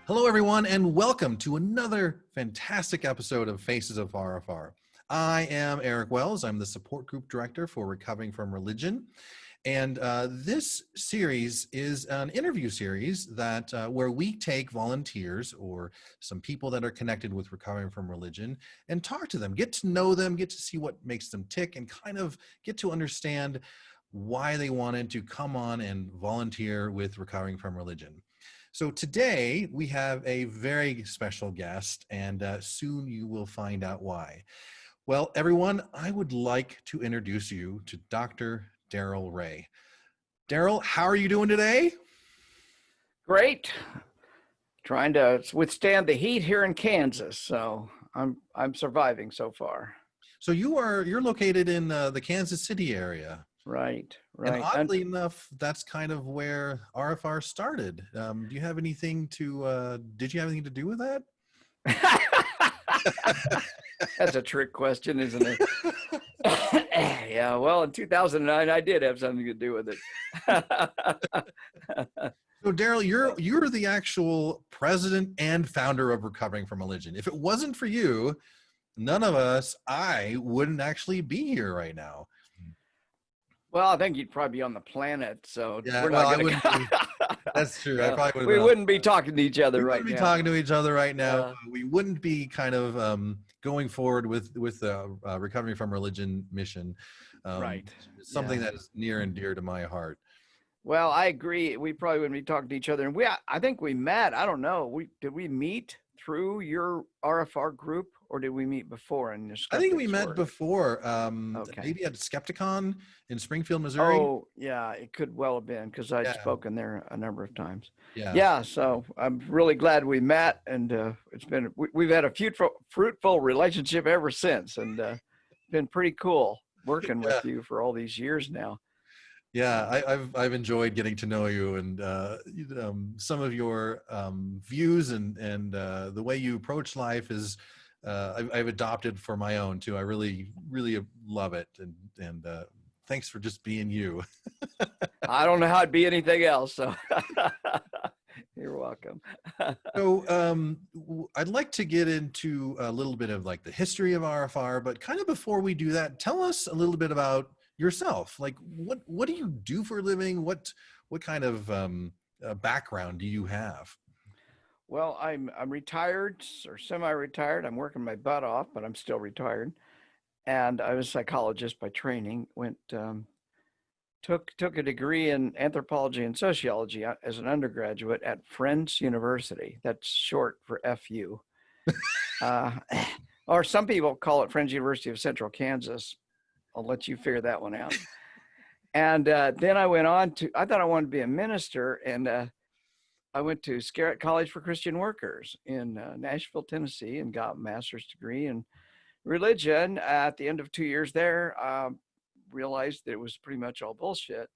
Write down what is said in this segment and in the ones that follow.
Hello, everyone, and welcome to another fantastic episode of Faces of RfR. I am Eric Wells. I'm the Support Group Director for Recovering from Religion. And this series is an interview series that where we take volunteers or some people that are connected with recovering from religion and talk to them, get to know them, get to see what makes them tick, and kind of get to understand why they wanted to come on and volunteer with recovering from religion. So today we have a very special guest, and soon you will find out why. Well, everyone, I would like to introduce you to Dr. Darrel Ray. Darrel, how are you doing today? Great. Trying to withstand the heat here in Kansas, so I'm surviving so far. So you're located in the Kansas City area. Right. And oddly enough, that's kind of where RfR started. Did you have anything to do with that? That's a trick question, isn't it? Yeah, well, in 2009, I did have something to do with it. So Darrel, you're the actual president and founder of Recovering from Religion. If it wasn't for you, none of us, I wouldn't actually be here right now. Well, I think you'd probably be on the planet, so yeah, we're not going to. That's true. I probably we wouldn't be talking to each other right now. We wouldn't be talking to each other right now. We wouldn't be kind of going forward with the Recovering from Religion mission. Right. Something that is near and dear to my heart. Well, I agree. We probably wouldn't be talking to each other. And I think we met. I don't know. Did we meet through your RfR group, or did we meet before in this? I think we met before. Okay. Maybe at Skepticon in Springfield, Missouri. Oh, yeah, it could well have been because I'd spoken there a number of times. Yeah. So I'm really glad we met, and we've had a fruitful relationship ever since, and it's been pretty cool working with you for all these years now. Yeah, I've enjoyed getting to know you, and some of your views and the way you approach life is I've adopted for my own too. I really love it, and thanks for just being you. I don't know how it'd be anything else, so you're welcome. So I'd like to get into a little bit of like the history of RfR, but kind of before we do that, tell us a little bit about yourself. Like what do you do for a living? What kind of background do you have? Well, I'm retired or semi-retired. I'm working my butt off, but I'm still retired. And I was a psychologist by training. Took a degree in anthropology and sociology as an undergraduate at Friends University. That's short for FU. Or some people call it Friends University of Central Kansas. I'll let you figure that one out. And then I went on I thought I wanted to be a minister, and I went to Scarrett College for Christian Workers in Nashville, Tennessee, and got a master's degree in religion. At the end of 2 years there, realized that it was pretty much all bullshit.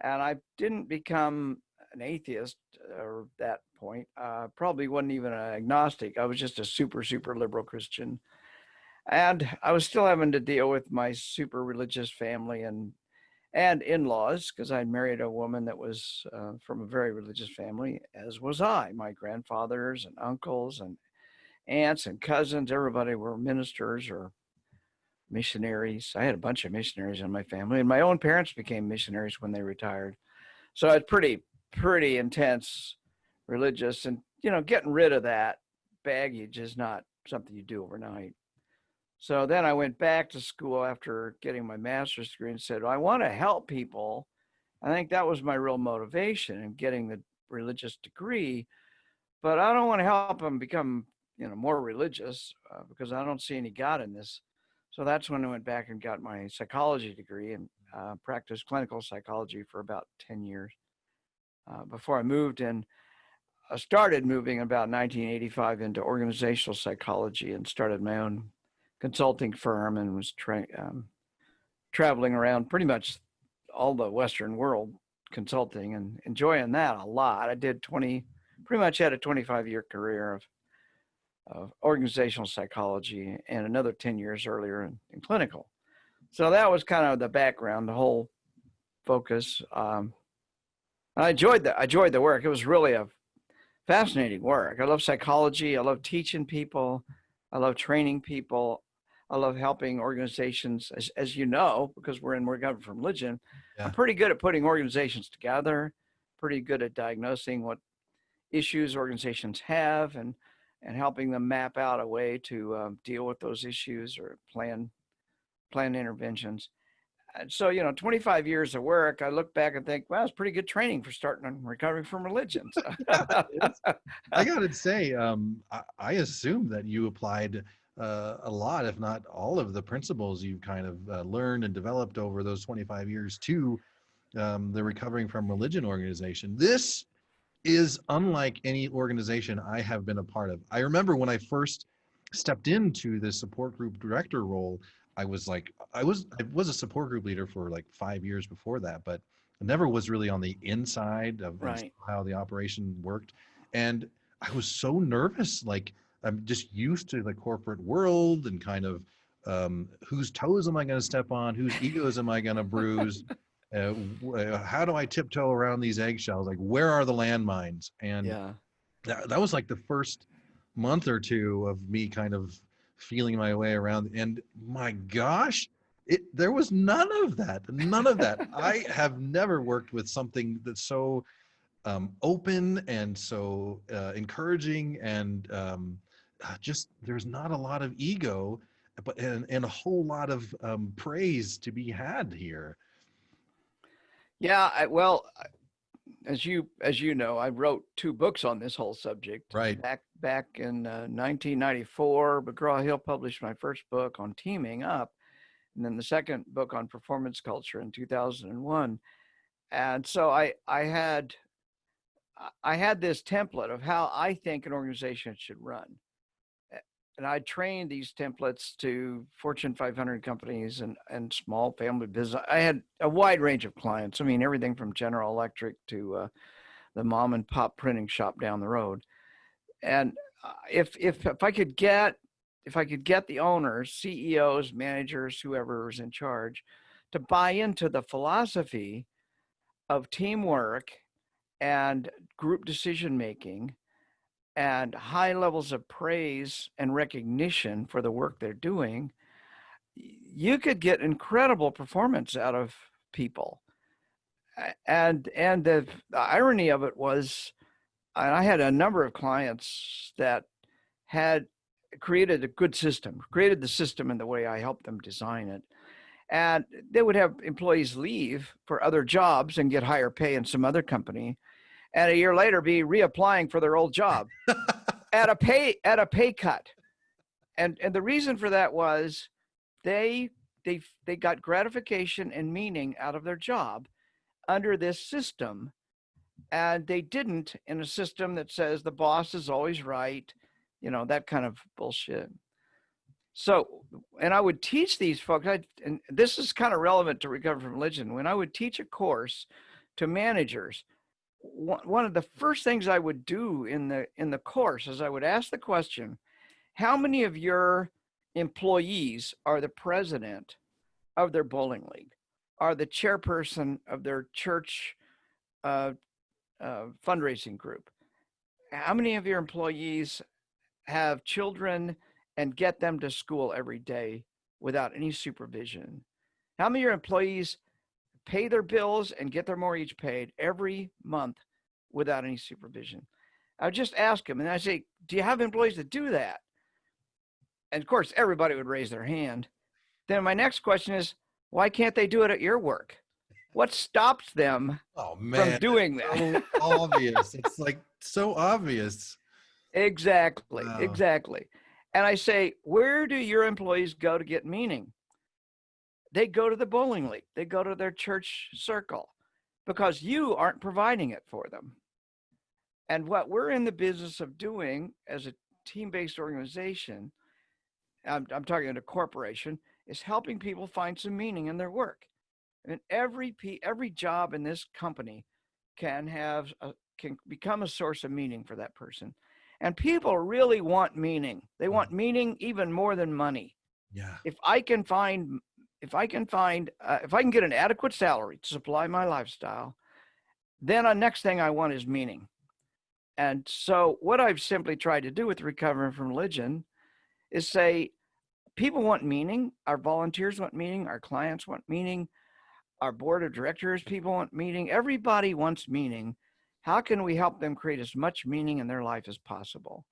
And I didn't become an atheist at that point. Probably wasn't even an agnostic. I was just a super, super liberal Christian. And I was still having to deal with my super religious family and in-laws, because I married a woman that was from a very religious family, as was I. My grandfathers and uncles and aunts and cousins, everybody were ministers or missionaries. I had a bunch of missionaries in my family, and my own parents became missionaries when they retired. So it's pretty intense religious, and getting rid of that baggage is not something you do overnight. So then I went back to school after getting my master's degree and said, I want to help people. I think that was my real motivation in getting the religious degree, but I don't want to help them become, more religious because I don't see any God in this. So that's when I went back and got my psychology degree and practiced clinical psychology for about 10 years before I moved in. I started moving about 1985 into organizational psychology and started my own consulting firm and was traveling around pretty much all the Western world consulting and enjoying that a lot. I did pretty much had a 25-year career of organizational psychology and another 10 years earlier in clinical. So that was kind of the background, the whole focus. I enjoyed the work. It was really a fascinating work. I love psychology. I love teaching people. I love training people. I love helping organizations, as you know, because we're recovery from religion. I'm Yeah. pretty good at putting organizations together, pretty good at diagnosing what issues organizations have and helping them map out a way to deal with those issues or plan interventions. And so, 25 years of work, I look back and think, well, it's pretty good training for starting on recovering from religion. So. Yeah, it is. I gotta say, I assume that you applied a lot, if not all of the principles you kind of learned and developed over those 25 years to the Recovering from Religion organization. This is unlike any organization I have been a part of. I remember when I first stepped into the support group director role, I was a support group leader for like 5 years before that, but I never was really on the inside of Right. how the operation worked. And I was so nervous. Like, I'm just used to the corporate world and kind of whose toes am I going to step on? Whose egos am I going to bruise? How do I tiptoe around these eggshells? Like, where are the landmines? And Yeah. that was like the first month or two of me kind of feeling my way around. And my gosh, there was none of that. None of that. I have never worked with something that's so open and so encouraging, and just there's not a lot of ego, but and a whole lot of praise to be had here. Yeah. As you know, I wrote 2 books on this whole subject. Right. Back in 1994, McGraw-Hill published my first book on teaming up, and then the second book on performance culture in 2001. And so I had this template of how I think an organization should run. And I trained these templates to Fortune 500 companies and small family business. I had a wide range of clients. I mean, everything from General Electric to the mom and pop printing shop down the road. And if I could get the owners, CEOs, managers, whoever was in charge, to buy into the philosophy of teamwork and group decision making and high levels of praise and recognition for the work they're doing, you could get incredible performance out of people. And the irony of it was, and I had a number of clients that had created a good system, created the system in the way I helped them design it. And they would have employees leave for other jobs and get higher pay in some other company, and a year later be reapplying for their old job at a pay cut. And the reason for that was they got gratification and meaning out of their job under this system, and they didn't in a system that says the boss is always right, that kind of bullshit. So, and I would teach these folks, and this is kind of relevant to recovery from religion. When I would teach a course to managers, one of the first things I would do in the course is I would ask the question, how many of your employees are the president of their bowling league, are the chairperson of their church fundraising group? How many of your employees have children and get them to school every day without any supervision? How many of your employees pay their bills and get their mortgage paid every month without any supervision? I would just ask them, and I say, do you have employees that do that? And of course, everybody would raise their hand. Then my next question is, why can't they do it at your work? What stops them from doing that? So obvious. It's like so obvious. Exactly. Wow. Exactly. And I say, where do your employees go to get meaning? They go to the bowling league. They go to their church circle because you aren't providing it for them. And what we're in the business of doing as a team-based organization, I'm talking to a corporation, is helping people find some meaning in their work. And every job in this company can become a source of meaning for that person. And people really want meaning. They want meaning even more than money. Yeah. If I can get an adequate salary to supply my lifestyle, then the next thing I want is meaning. And so what I've simply tried to do with recovering from religion is say, people want meaning. Our volunteers want meaning. Our clients want meaning. Our board of directors, people want meaning. Everybody wants meaning. How can we help them create as much meaning in their life as possible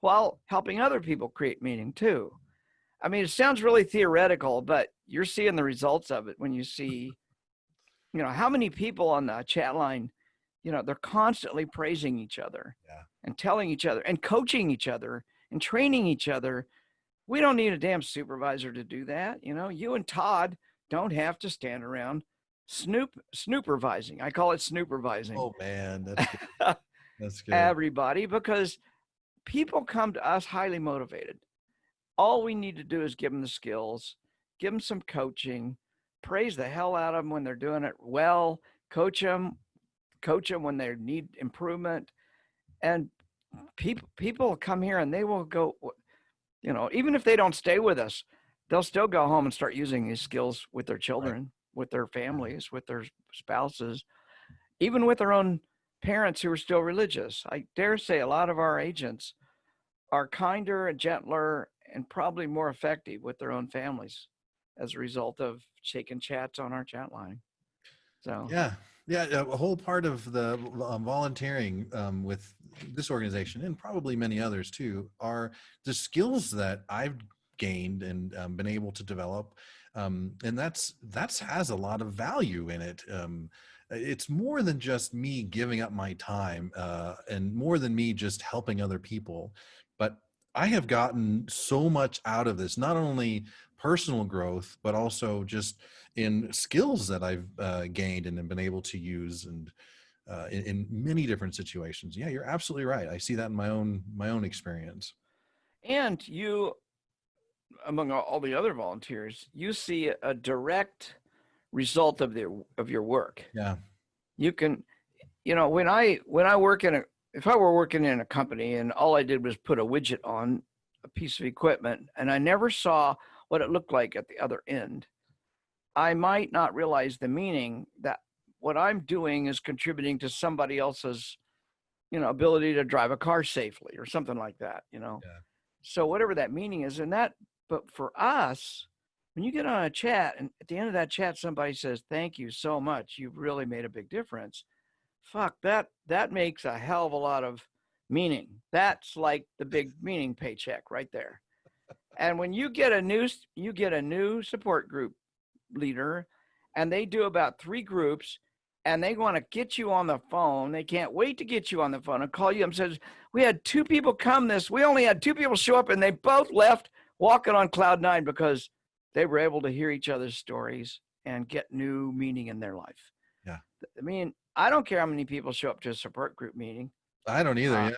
while helping other people create meaning too? I mean, it sounds really theoretical, but you're seeing the results of it when you see, how many people on the chat line, they're constantly praising each other and telling each other and coaching each other and training each other. We don't need a damn supervisor to do that. You and Todd don't have to stand around snoopervising. I call it snoopervising. Oh man, that's good. That's good. Everybody, because people come to us highly motivated. All we need to do is give them the skills, give them some coaching, praise the hell out of them when they're doing it well, coach them when they need improvement. And people come here and they will go, even if they don't stay with us, they'll still go home and start using these skills with their children, with their families, with their spouses, even with their own parents who are still religious. I dare say a lot of our agents are kinder and gentler and probably more effective with their own families as a result of shaking chats on our chat line. So yeah, a whole part of the volunteering with this organization, and probably many others too, are the skills that I've gained and been able to develop, and that's has a lot of value in it. It's more than just me giving up my time, and more than me just helping other people, but I have gotten so much out of this, not only personal growth, but also just in skills that I've gained and have been able to use, and in many different situations. Yeah, you're absolutely right. I see that in my own experience. And you, among all the other volunteers, you see a direct result of your work. Yeah. You can, when I work if I were working in a company and all I did was put a widget on a piece of equipment and I never saw what it looked like at the other end, I might not realize the meaning that what I'm doing is contributing to somebody else's, ability to drive a car safely or something like that, Yeah. So whatever that meaning is in that, but for us, when you get on a chat and at the end of that chat, somebody says, "Thank you so much. You've really made a big difference." Fuck, that makes a hell of a lot of meaning. That's like the big meaning paycheck right there. And when you get a new support group leader and they do about 3 groups and they want to get you on the phone, they can't wait to get you on the phone and call you and says, "We had 2 people come we only had 2 people show up and they both left walking on cloud 9 because they were able to hear each other's stories and get new meaning in their life." Yeah. I mean, I don't care how many people show up to a support group meeting. I don't either.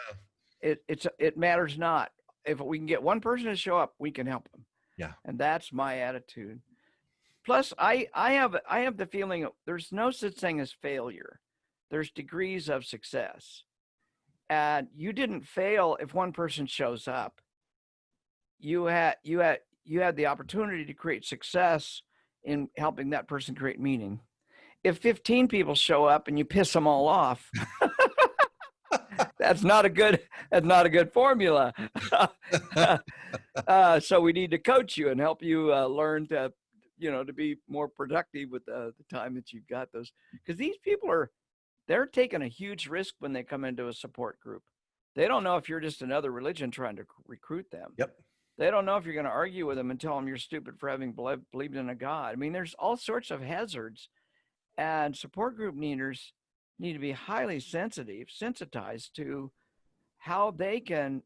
Yeah. It matters not. If we can get one person to show up, we can help them. Yeah. And that's my attitude. Plus, I have the feeling there's no such thing as failure. There's degrees of success. And you didn't fail if one person shows up. You had the opportunity to create success in helping that person create meaning. If 15 people show up and you piss them all off, that's not a good formula. So we need to coach you and help you learn to be more productive with the time that you've got those. Because these people they're taking a huge risk when they come into a support group. They don't know if you're just another religion trying to recruit them. Yep. They don't know if you're going to argue with them and tell them you're stupid for having believed in a God. I mean, there's all sorts of hazards. And support group leaders need to be highly sensitized to how they can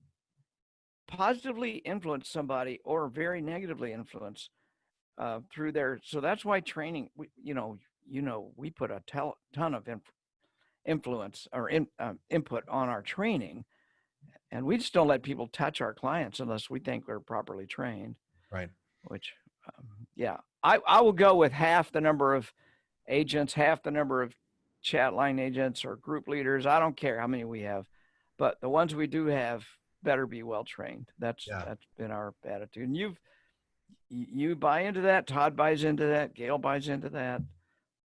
positively influence somebody or very negatively influence through their. So that's why training, we put a ton of influence or input on our training, and we just don't let people touch our clients unless we think they're properly trained. Right. Which, I will go with half the number of agents, half the number of chat line agents or group leaders. I don't care how many we have, but the ones we do have better be well trained. That's been our attitude. And you buy into that. Todd buys into that. Gail buys into that.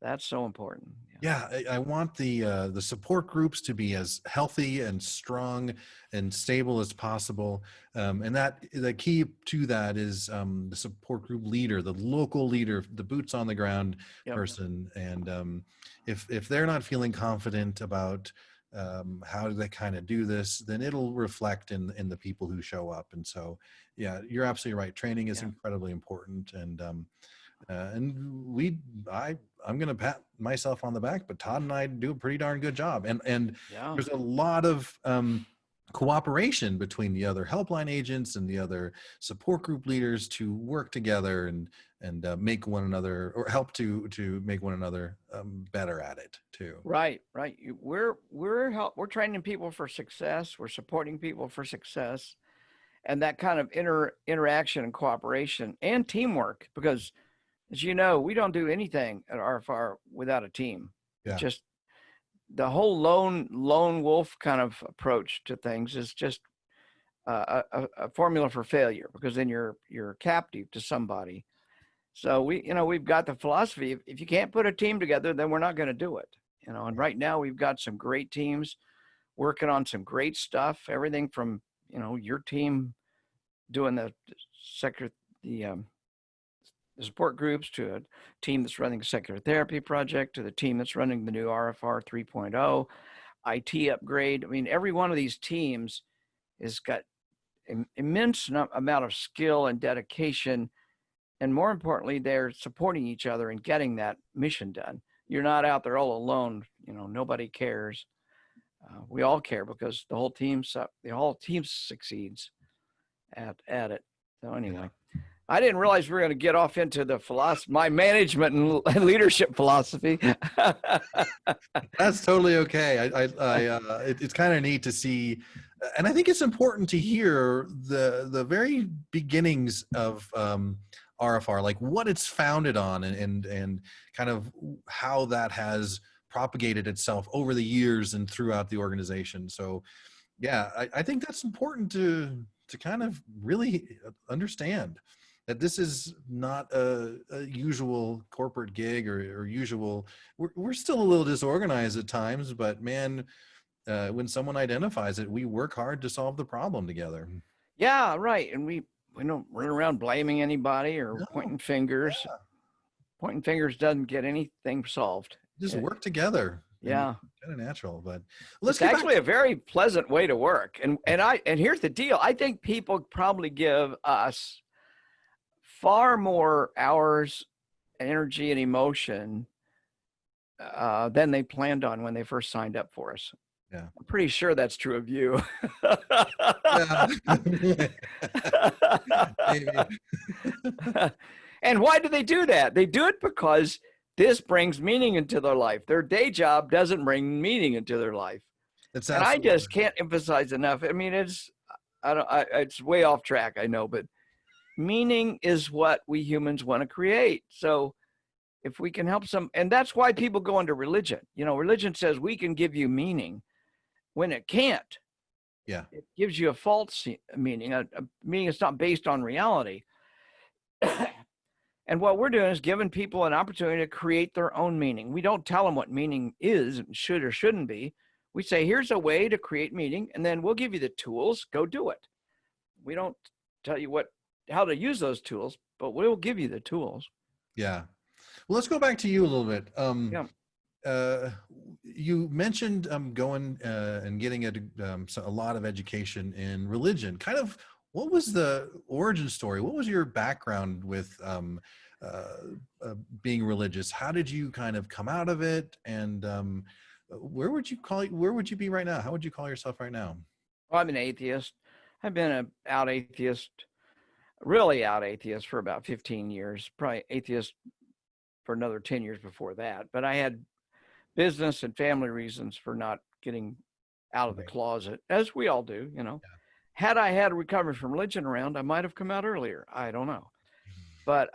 That's so important. Yeah, I want the support groups to be as healthy and strong and stable as possible, and that the key to that is the support group leader, the local leader, the boots on the ground Yep. person. And if they're not feeling confident about how they kind of do this, then it'll reflect in the people who show up. And so, yeah, you're absolutely right. Training is Yeah. incredibly important, and I'm going to pat myself on the back, but Todd and I do a pretty darn good job. And Yeah. there's a lot of cooperation between the other helpline agents and the other support group leaders to work together and make one another, or help to make one another better at it too. Right. We're training people for success. We're supporting people for success, and that kind of interaction and cooperation and teamwork, because as you know, we don't do anything at RfR without a team. Yeah. Just the whole lone wolf kind of approach to things is just a formula for failure, because then you're captive to somebody. So we've got the philosophy, if you can't put a team together, then we're not going to do it. And right now we've got some great teams working on some great stuff. Everything from your team doing the support groups, to a team that's running the secular therapy project, to the team that's running the new RfR 3.0 IT upgrade. I mean, every one of these teams has got an immense amount of skill and dedication. And more importantly, they're supporting each other and getting that mission done. You're not out there all alone. Nobody cares. We all care, because the whole team succeeds at it. So anyway. I didn't realize we were going to get off into the my management and leadership philosophy. That's totally okay. It's kind of neat to see, and I think it's important to hear the very beginnings of RfR, like what it's founded on, and kind of how that has propagated itself over the years and throughout the organization. So, yeah, I think that's important to kind of really understand that this is not a usual corporate gig or usual. We're still a little disorganized at times, but man, when someone identifies it, we work hard to solve the problem together. Yeah, right. And we don't run around blaming anybody or No, pointing fingers. yeah. Pointing fingers doesn't get anything solved. Just work together. Yeah. Kind of natural, but It's actually a very pleasant way to work. And here's the deal. I think people probably give us far more hours, energy, and emotion than they planned on when they first signed up for us. Yeah. I'm pretty sure that's true of you. And why do they do that? They do it because this brings meaning into their life. Their day job doesn't bring meaning into their life. And I just can't emphasize enough. I mean, it's way off track, I know, but meaning is what we humans want to create. So if we can help some, and that's why people go into religion. Religion says we can give you meaning when it can't. Yeah. It gives you a false meaning, a meaning that's not based on reality. And what we're doing is giving people an opportunity to create their own meaning. We don't tell them what meaning is, should or shouldn't be. We say, here's a way to create meaning, and then we'll give you the tools, go do it. We don't tell you how to use those tools, but we'll give you the tools. Yeah. Well, let's go back to you a little bit. Yeah. You mentioned going and getting a lot of education in religion. Kind of, what was the origin story? What was your background with being religious? How did you kind of come out of it? And where would you be right now? How would you call yourself right now? Well, I'm an atheist. I've been an really out atheist for about 15 years, probably atheist for another 10 years before that. But I had business and family reasons for not getting out of the closet, as we all do, Yeah. Had I had a recovery from religion around, I might have come out earlier. I don't know. But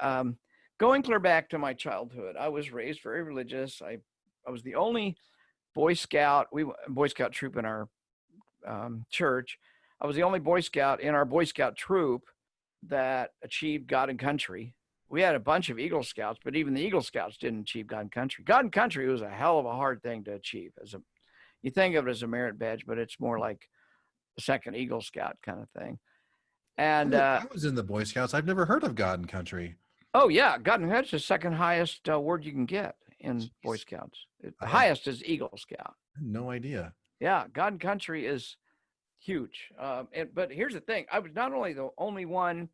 going clear back to my childhood, I was raised very religious. I was the only Boy Scout. Boy Scout troop in our church. I was the only Boy Scout in our Boy Scout troop that achieved God and country, we had a bunch of Eagle Scouts, but even the Eagle Scouts didn't achieve God and Country. God and Country was a hell of a hard thing to achieve. You think of it as a merit badge, but it's more like a second Eagle Scout kind of thing. And I was in the Boy Scouts. I've never heard of God and Country. oh yeah, God and Country is the second highest award you can get in Boy Scouts. The highest is Eagle Scout. No idea. Yeah, God and Country is huge. But here's the thing: I was not only the only one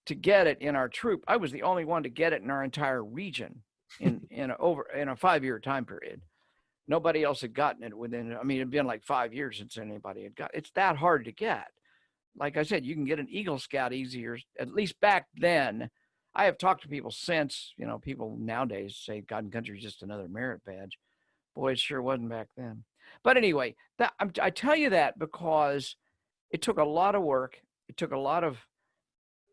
to get it in our troop, I was the only one to get it in our entire region in a 5-year time period. Nobody else had gotten it within. I mean, it'd been like 5 years since anybody had got. It's that hard to get. Like I said, you can get an Eagle Scout easier. At least back then. I have talked to people since. People nowadays say God and Country is just another merit badge. Boy, it sure wasn't back then. But anyway, I tell you that because it took a lot of work. It took a lot of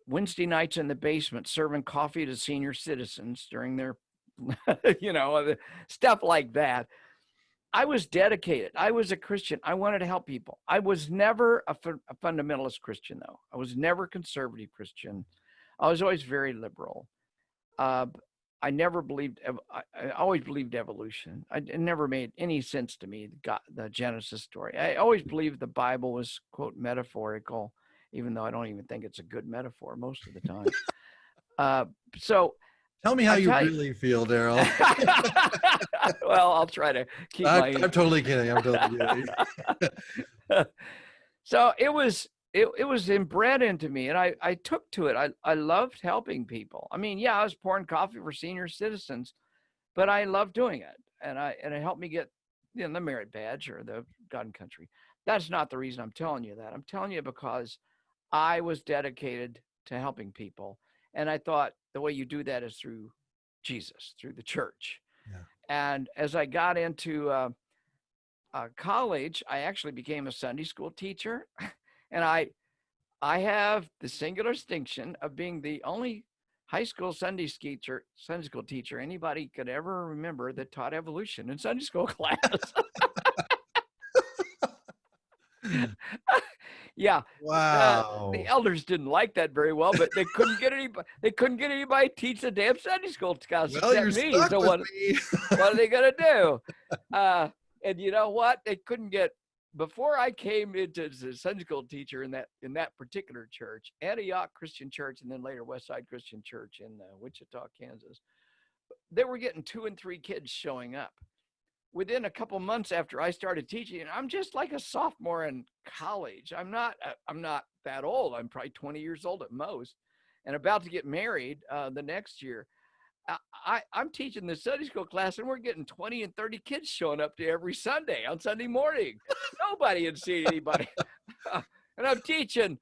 Wednesday nights in the basement serving coffee to senior citizens during their, stuff like that. I was dedicated. I was a Christian. I wanted to help people. I was never a fundamentalist Christian, though. I was never a conservative Christian. I was always very liberal. I always believed evolution. It never made any sense to me, the Genesis story. I always believed the Bible was, quote, metaphorical, even though I don't even think it's a good metaphor most of the time. So tell me how you really feel, Darrel. Well, I'll try to keep I'm totally kidding. I'm totally kidding. So it was inbred into me, and I took to it. I loved helping people. I mean, yeah, I was pouring coffee for senior citizens, but I loved doing it, and it helped me get the merit badge or the God and Country. That's not the reason I'm telling you that. I'm telling you because I was dedicated to helping people, and I thought the way you do that is through Jesus, through the church. Yeah. And as I got into college, I actually became a Sunday school teacher. And I have the singular distinction of being the only high school Sunday school teacher anybody could ever remember that taught evolution in Sunday school class. Yeah. Wow. The elders didn't like that very well, but they couldn't get anybody. They couldn't get anybody to teach the damn Sunday school class except me. So what are they gonna do? And you know what? They couldn't get. Before I came into the Sunday school teacher in that particular church, Antioch Christian Church, and then later Westside Christian Church in Wichita, Kansas, they were getting 2 and 3 kids showing up. Within a couple months after I started teaching, I'm just like a sophomore in college. I'm not that old. I'm probably 20 years old at most, and about to get married the next year. I'm teaching the Sunday school class, and we're getting 20 and 30 kids showing up to every Sunday on Sunday morning. Nobody had seen anybody. And I'm teaching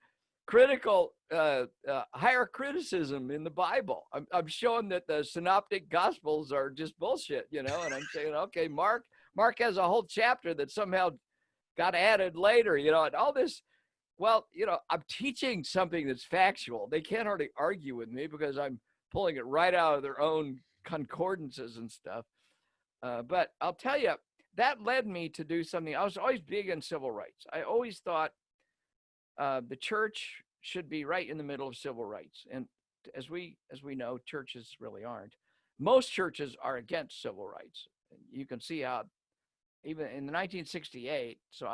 critical, higher criticism in the Bible. I'm showing that the synoptic gospels are just bullshit, and I'm saying, okay, Mark has a whole chapter that somehow got added later, and all this. Well, I'm teaching something that's factual. They can't hardly argue with me because I'm pulling it right out of their own concordances and stuff. But I'll tell you, that led me to do something. I was always big in civil rights. I always thought the church should be right in the middle of civil rights. And as we know, churches really aren't. Most churches are against civil rights. You can see how even in 1968, so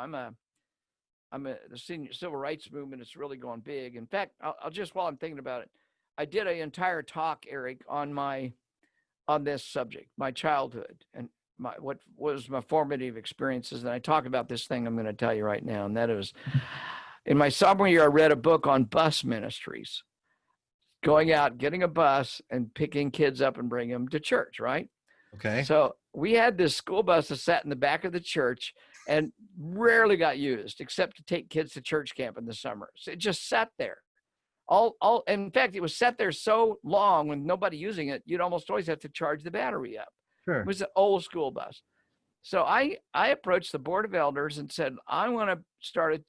the senior civil rights movement is really going big. In fact, I'll just, while I'm thinking about it, I did an entire talk, Eric, on this subject, my childhood and what was my formative experiences. And I talk about this thing I'm going to tell you right now. And that is, in my sophomore year, I read a book on bus ministries, going out, getting a bus and picking kids up and bringing them to church, right? Okay. So we had this school bus that sat in the back of the church and rarely got used except to take kids to church camp in the summer. So it just sat there. In fact, it was set there so long with nobody using it, you'd almost always have to charge the battery up. Sure. It was an old school bus. So I approached the board of elders and said, I want to start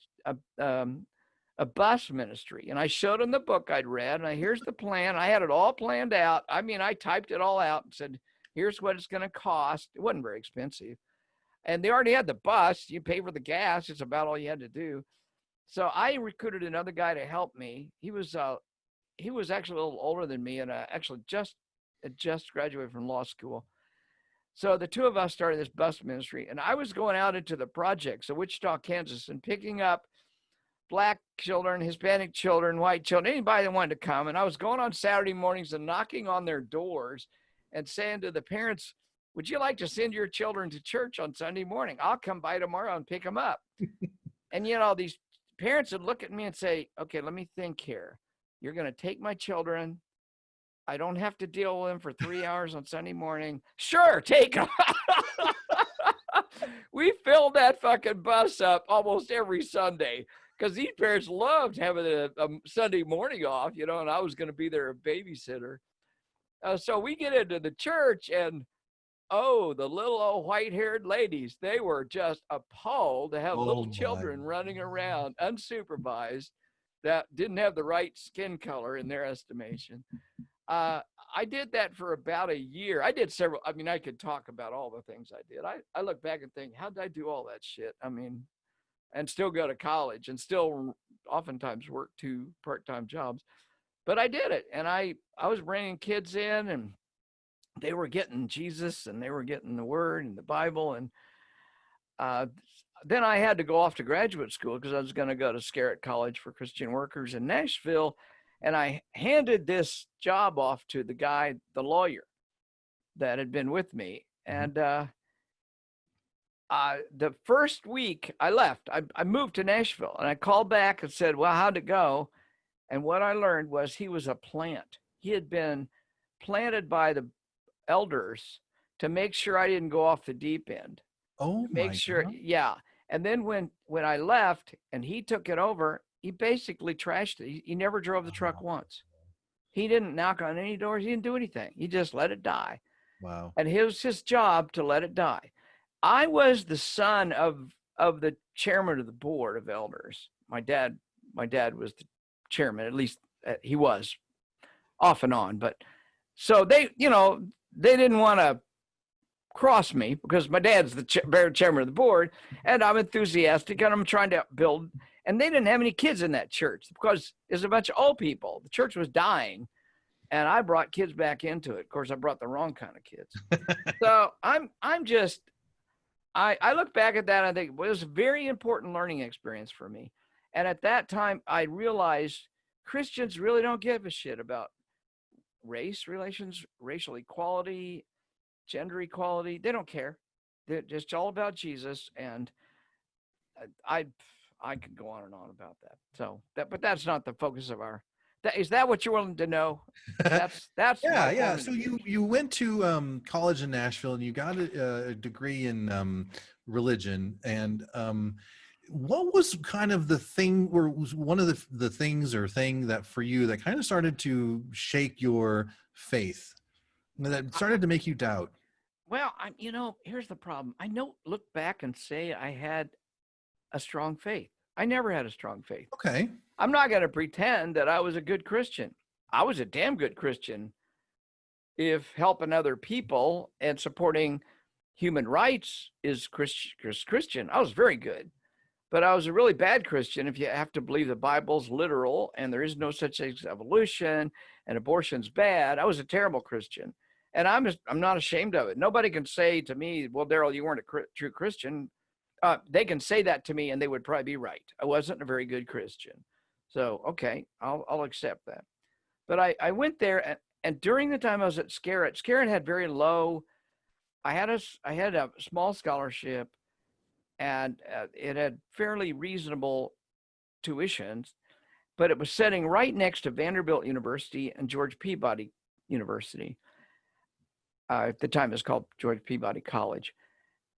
a bus ministry. And I showed them the book I'd read, and here's the plan. I had it all planned out. I mean, I typed it all out and said, here's what it's going to cost. It wasn't very expensive. And they already had the bus. You pay for the gas. It's about all you had to do. So I recruited another guy to help me. He was he was actually a little older than me, and actually had just graduated from law school. So the two of us started this bus ministry, and I was going out into the projects of Wichita, Kansas, and picking up Black children, Hispanic children, white children, anybody that wanted to come. And I was going on Saturday mornings and knocking on their doors and saying to the parents, would you like to send your children to church on Sunday morning? I'll come by tomorrow and pick them up. And, these parents would look at me and say, okay, let me think here. You're going to take my children. I don't have to deal with them for 3 hours on Sunday morning. Sure, take them. We filled that fucking bus up almost every Sunday because these parents loved having a Sunday morning off, and I was going to be their babysitter. So we get into the church, and the little old white-haired ladies, they were just appalled to have little children running around unsupervised that didn't have the right skin color in their estimation. I did that for about a year. I did several. I mean, I could talk about all the things I did. I look back and think, how did I do all that shit? I mean, and still go to college and still oftentimes work 2 part-time jobs. But I did it. And I was bringing kids in, and they were getting Jesus, and they were getting the Word and the Bible. And then I had to go off to graduate school because I was going to go to Scarrett College for Christian Workers in Nashville. And I handed this job off to the guy, the lawyer that had been with me. And the first week I left, I moved to Nashville, and I called back and said, well, how'd it go? And what I learned was he was a plant. He had been planted by the elders to make sure I didn't go off the deep end. Oh, make sure. God. Yeah. And then when I left and he took it over, he basically trashed it. He never drove the truck once. He didn't knock on any doors. He didn't do anything. He just let it die. Wow. And it was his job to let it die. I was the son of the chairman of the board of elders. My dad was the chairman, at least he was off and on. But so they didn't want to cross me because my dad's the chairman of the board, and I'm enthusiastic, and I'm trying to build. And they didn't have any kids in that church because there's a bunch of old people. The church was dying, and I brought kids back into it. Of course, I brought the wrong kind of kids. So I look back at that and I think, well, it was a very important learning experience for me. And at that time, I realized Christians really don't give a shit about race relations, racial equality, gender equality. They don't care. They're just all about Jesus. And I could go on and on about that. So but that's not the focus of is that what you're willing to know? That's yeah. So you went to college in Nashville, and you got a degree in religion. And what was kind of the thing, or was one of the things that for you that kind of started to shake your faith, that started to make you doubt? Well, here's the problem. I look back and say I had a strong faith. I never had a strong faith. Okay. I'm not going to pretend that I was a good Christian. I was a damn good Christian if helping other people and supporting human rights is Christian. I was very good. But I was a really bad Christian if you have to believe the Bible's literal and there is no such thing as evolution and abortion's bad. I was a terrible Christian. And I'm not ashamed of it. Nobody can say to me, well, Darrel, you weren't a true Christian. They can say that to me and they would probably be right. I wasn't a very good Christian. So, okay, I'll accept that. But I went there, and during the time I was at Scarrett had very low, I had a small scholarship, and it had fairly reasonable tuitions, but it was sitting right next to Vanderbilt University and George Peabody University. At the time it was called George Peabody College.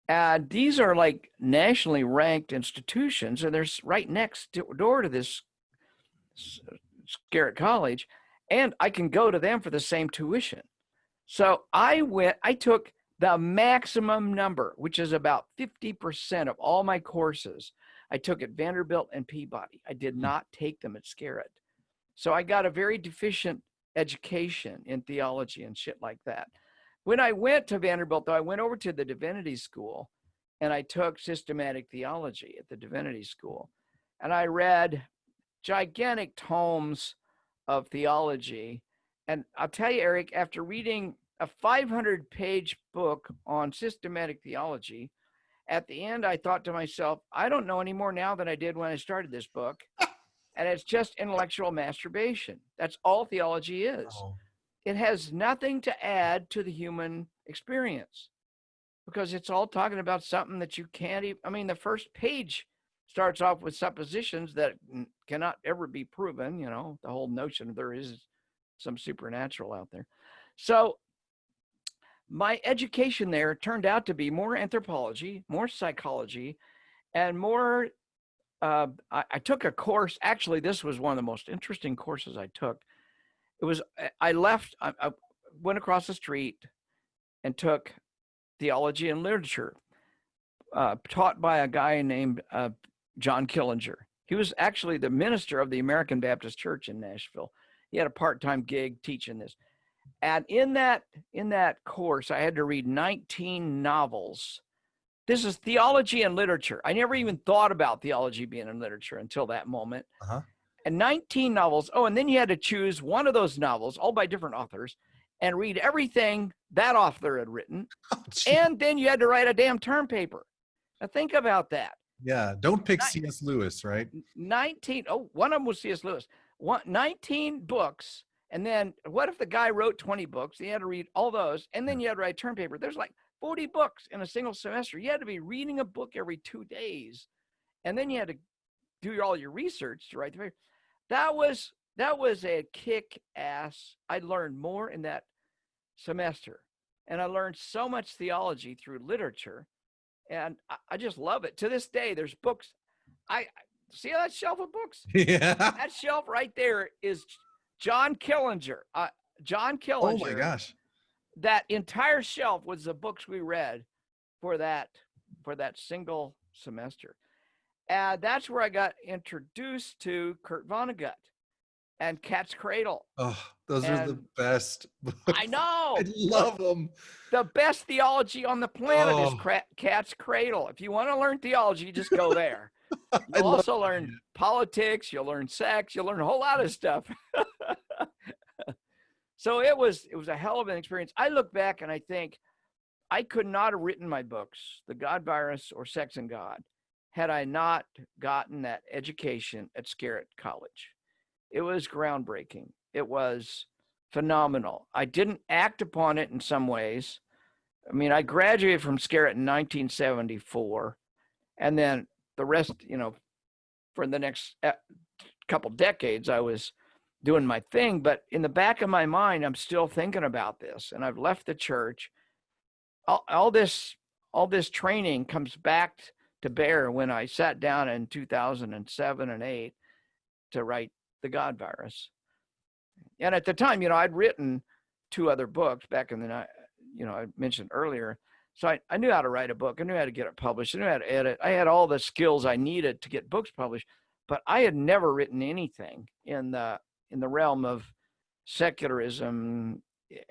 And these are like nationally ranked institutions, and they're right next door to this Scarrett College, and I can go to them for the same tuition. So I took the maximum number, which is about 50% of all my courses. I took at Vanderbilt and Peabody. I did not take them at Scarrett. So I got a very deficient education in theology and shit like that. When I went to Vanderbilt, though, I went over to the divinity school, and I took systematic theology at the divinity school. And I read gigantic tomes of theology. And I'll tell you, Eric, after reading a 500-page book on systematic theology, at the end, I thought to myself, I don't know any more now than I did when I started this book. And it's just intellectual masturbation. That's all theology is. Oh. It has nothing to add to the human experience because it's all talking about something that you can't even, I mean, the first page starts off with suppositions that cannot ever be proven, you know, the whole notion of there is some supernatural out there. So my education there turned out to be more anthropology, more psychology, and more, I took a course. Actually, this was one of the most interesting courses I took. It was, I went across the street and took theology and literature, taught by a guy named John Killinger. He was actually the minister of the American Baptist Church in Nashville. He had a part-time gig teaching this. And in that course, I had to read 19 novels. This is theology and literature. I never even thought about theology being in literature until that moment. Uh-huh. And 19 novels. Oh, and then you had to choose one of those novels, all by different authors, and read everything that author had written. Oh, and then you had to write a damn term paper. Now think about that. Yeah, don't pick C.S. Lewis, right? 19. Oh, one of them was C.S. Lewis. 19 books. And then what if the guy wrote 20 books? He had to read all those. And then you had to write term paper. There's like 40 books in a single semester. You had to be reading a book every 2 days. And then you had to do all your research to write the paper. That was a kick-ass. I learned more in that semester. And I learned so much theology through literature. And I just love it. To this day, there's books. I see that shelf of books? Yeah. That shelf right there is John Killinger. John Killinger. Oh my gosh. That entire shelf was the books we read for that single semester. And that's where I got introduced to Kurt Vonnegut and Cat's Cradle. Oh, those are the best books. I know. I love them. The best theology on the planet is Cat's Cradle. If you want to learn theology, just go there. You'll also learn politics. You'll learn sex. You'll learn a whole lot of stuff. So it was a hell of an experience. I look back and I think I could not have written my books, The God Virus or Sex and God, had I not gotten that education at Scarrett College. It was groundbreaking. It was phenomenal. I didn't act upon it in some ways. I mean, I graduated from Scarrett in 1974, and then the rest, you know, for the next couple decades, I was doing my thing. But in the back of my mind, I'm still thinking about this, and I've left the church. All this training comes back to bear when I sat down in 2007 and 8 to write The God Virus. And at the time, you know, I'd written 2 other books back in the night, you know, I mentioned earlier. So I knew how to write a book. I knew how to get it published. I knew how to edit. I had all the skills I needed to get books published, but I had never written anything in the realm of secularism,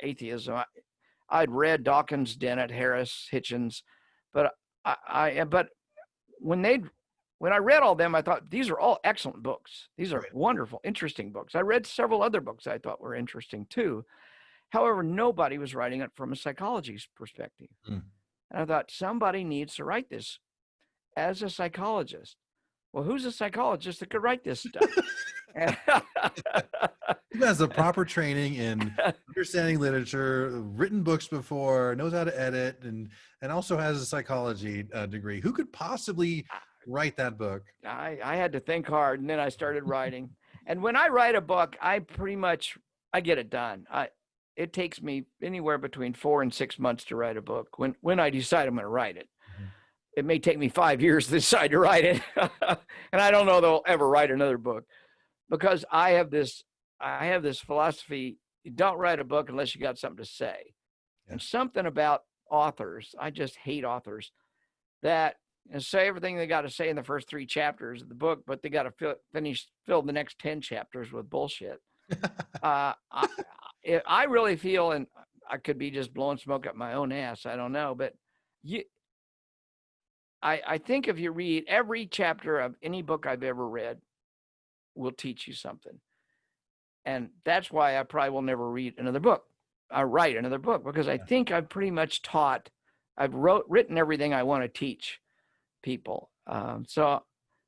atheism. I'd read Dawkins, Dennett, Harris, Hitchens, but when I read all them, I thought these are all excellent books. These are wonderful, interesting books. I read several other books I thought were interesting too. However, nobody was writing it from a psychology's perspective. And I thought somebody needs to write this as a psychologist. Well, who's a psychologist that could write this stuff? Who has the proper training in understanding literature, written books before, knows how to edit, and also has a psychology degree. Who could possibly write that book? I had to think hard, and then I started writing. And when I write a book, I get it done. It takes me anywhere between 4 and 6 months to write a book when I decide I'm going to write it. It may take me 5 years to decide to write it. And I don't know that I'll ever write another book, because I have this philosophy: you don't write a book unless you got something to say. And something about authors, I just hate authors that say everything they got to say in the first 3 chapters of the book, but they got to fill the next 10 chapters with bullshit. I really feel, and I could be just blowing smoke up my own ass, I don't know, but I think if you read every chapter of any book I've ever read will teach you something. And that's why I probably will never read another book. I write another book because I think I've pretty much I've written everything I want to teach people. So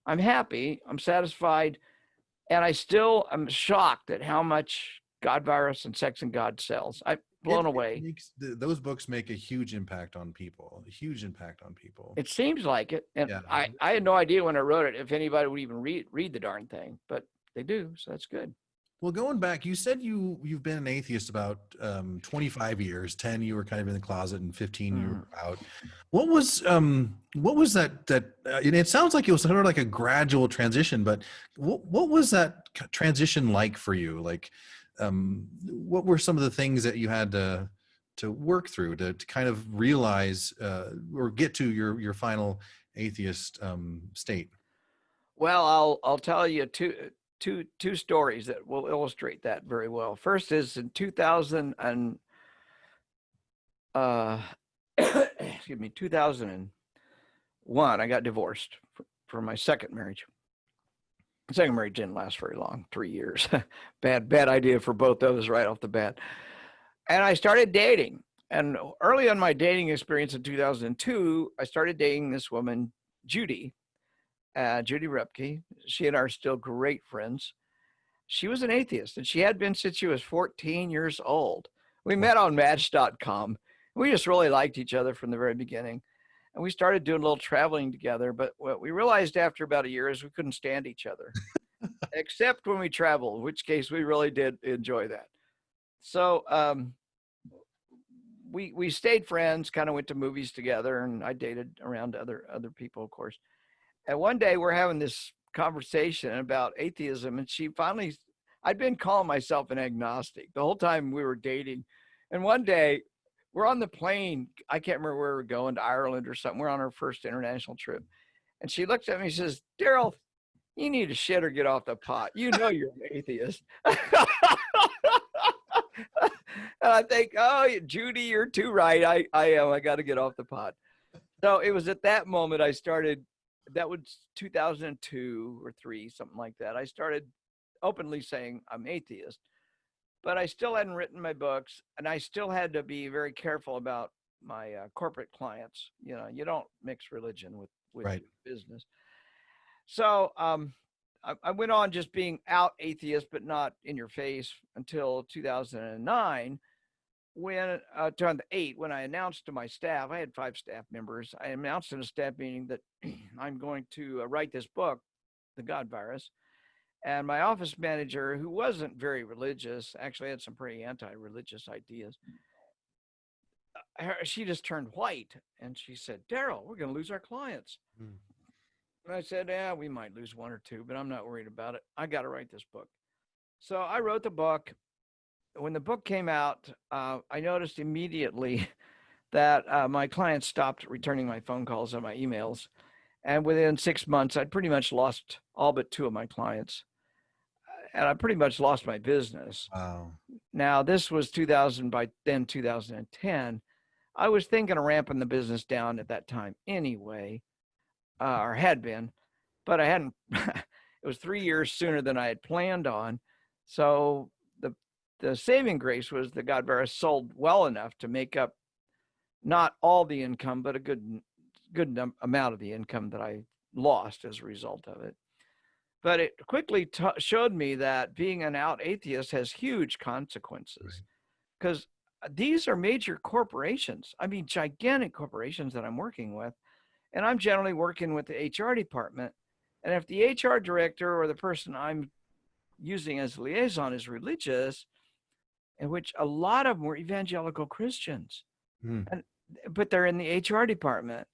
I'm happy, I'm satisfied, and I still am shocked at how much God Virus and Sex and God sells. I'm blown away. Those books make a huge impact on people, a huge impact on people. It seems like it. And I had no idea when I wrote it if anybody would even read the darn thing, but they do, so that's good. Well, going back, you said you've been an atheist about 25 years. 10 you were kind of in the closet, and 15 you were out. What was that? And it sounds like it was sort of like a gradual transition, but what was that transition like for you? Like, what were some of the things that you had to work through to kind of realize or get to your final atheist state? Well, I'll tell you two stories that will illustrate that very well. First is in 2001, I got divorced for my second marriage. The second marriage didn't last very long, 3 years. bad idea for both those right off the bat. And I started dating. And early on my dating experience in 2002, I started dating this woman, Judy Rupke. She and I are still great friends. She was an atheist, and she had been since she was 14 years old. We met on Match.com. We just really liked each other from the very beginning. And we started doing a little traveling together. But what we realized after about a year is we couldn't stand each other, except when we traveled, in which case we really did enjoy that. So we stayed friends, kind of went to movies together, and I dated around other people, of course. And one day we're having this conversation about atheism, and she finally, I'd been calling myself an agnostic the whole time we were dating. And one day we're on the plane, I can't remember where we're going, to Ireland or something. We're on our first international trip. And she looks at me and says, "Darrel, you need to shit or get off the pot. You know you're an atheist." And I think, oh, Judy, you're too right. I am. I got to get off the pot. So it was at that moment I started. That was 2002 or 3, something like that. I started openly saying I'm atheist, but I still hadn't written my books, and I still had to be very careful about my corporate clients. You know, you don't mix religion with Right. business. So I went on just being out atheist, but not in your face, until 2009. When 2008, when I announced to my staff, I had 5 staff members. I announced in a staff meeting that I'm going to write this book, The God Virus. And my office manager, who wasn't very religious, actually had some pretty anti-religious ideas, she just turned white and she said, "Darrel, we're going to lose our clients." And I said, "Yeah, we might lose 1 or 2, but I'm not worried about it. I got to write this book." So I wrote the book. When the book came out, I noticed immediately that my clients stopped returning my phone calls and my emails. And within 6 months, I'd pretty much lost all but 2 of my clients. And I pretty much lost my business. Wow. Now, this was 2010. I was thinking of ramping the business down at that time anyway, or had been, but I hadn't. It was 3 years sooner than I had planned on. So the saving grace was the God Virus sold well enough to make up not all the income, but a good amount of the income that I lost as a result of it. But it quickly showed me that being an out atheist has huge consequences, because these are major corporations. I mean, gigantic corporations that I'm working with, and I'm generally working with the HR department. And if the HR director or the person I'm using as liaison is religious, in which a lot of them were evangelical Christians, but they're in the HR department,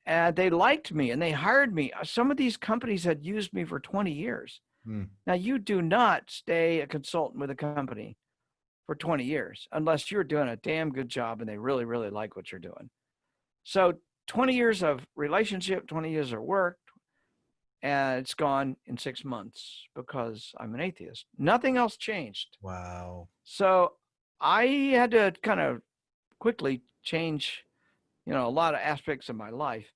and they liked me and they hired me. Some of these companies had used me for 20 years. Now, you do not stay a consultant with a company for 20 years unless you're doing a damn good job and they really, really like what you're doing. So 20 years of relationship, 20 years of work, and it's gone in 6 months because I'm an atheist. Nothing else changed. Wow. So I had to kind of quickly change, a lot of aspects of my life.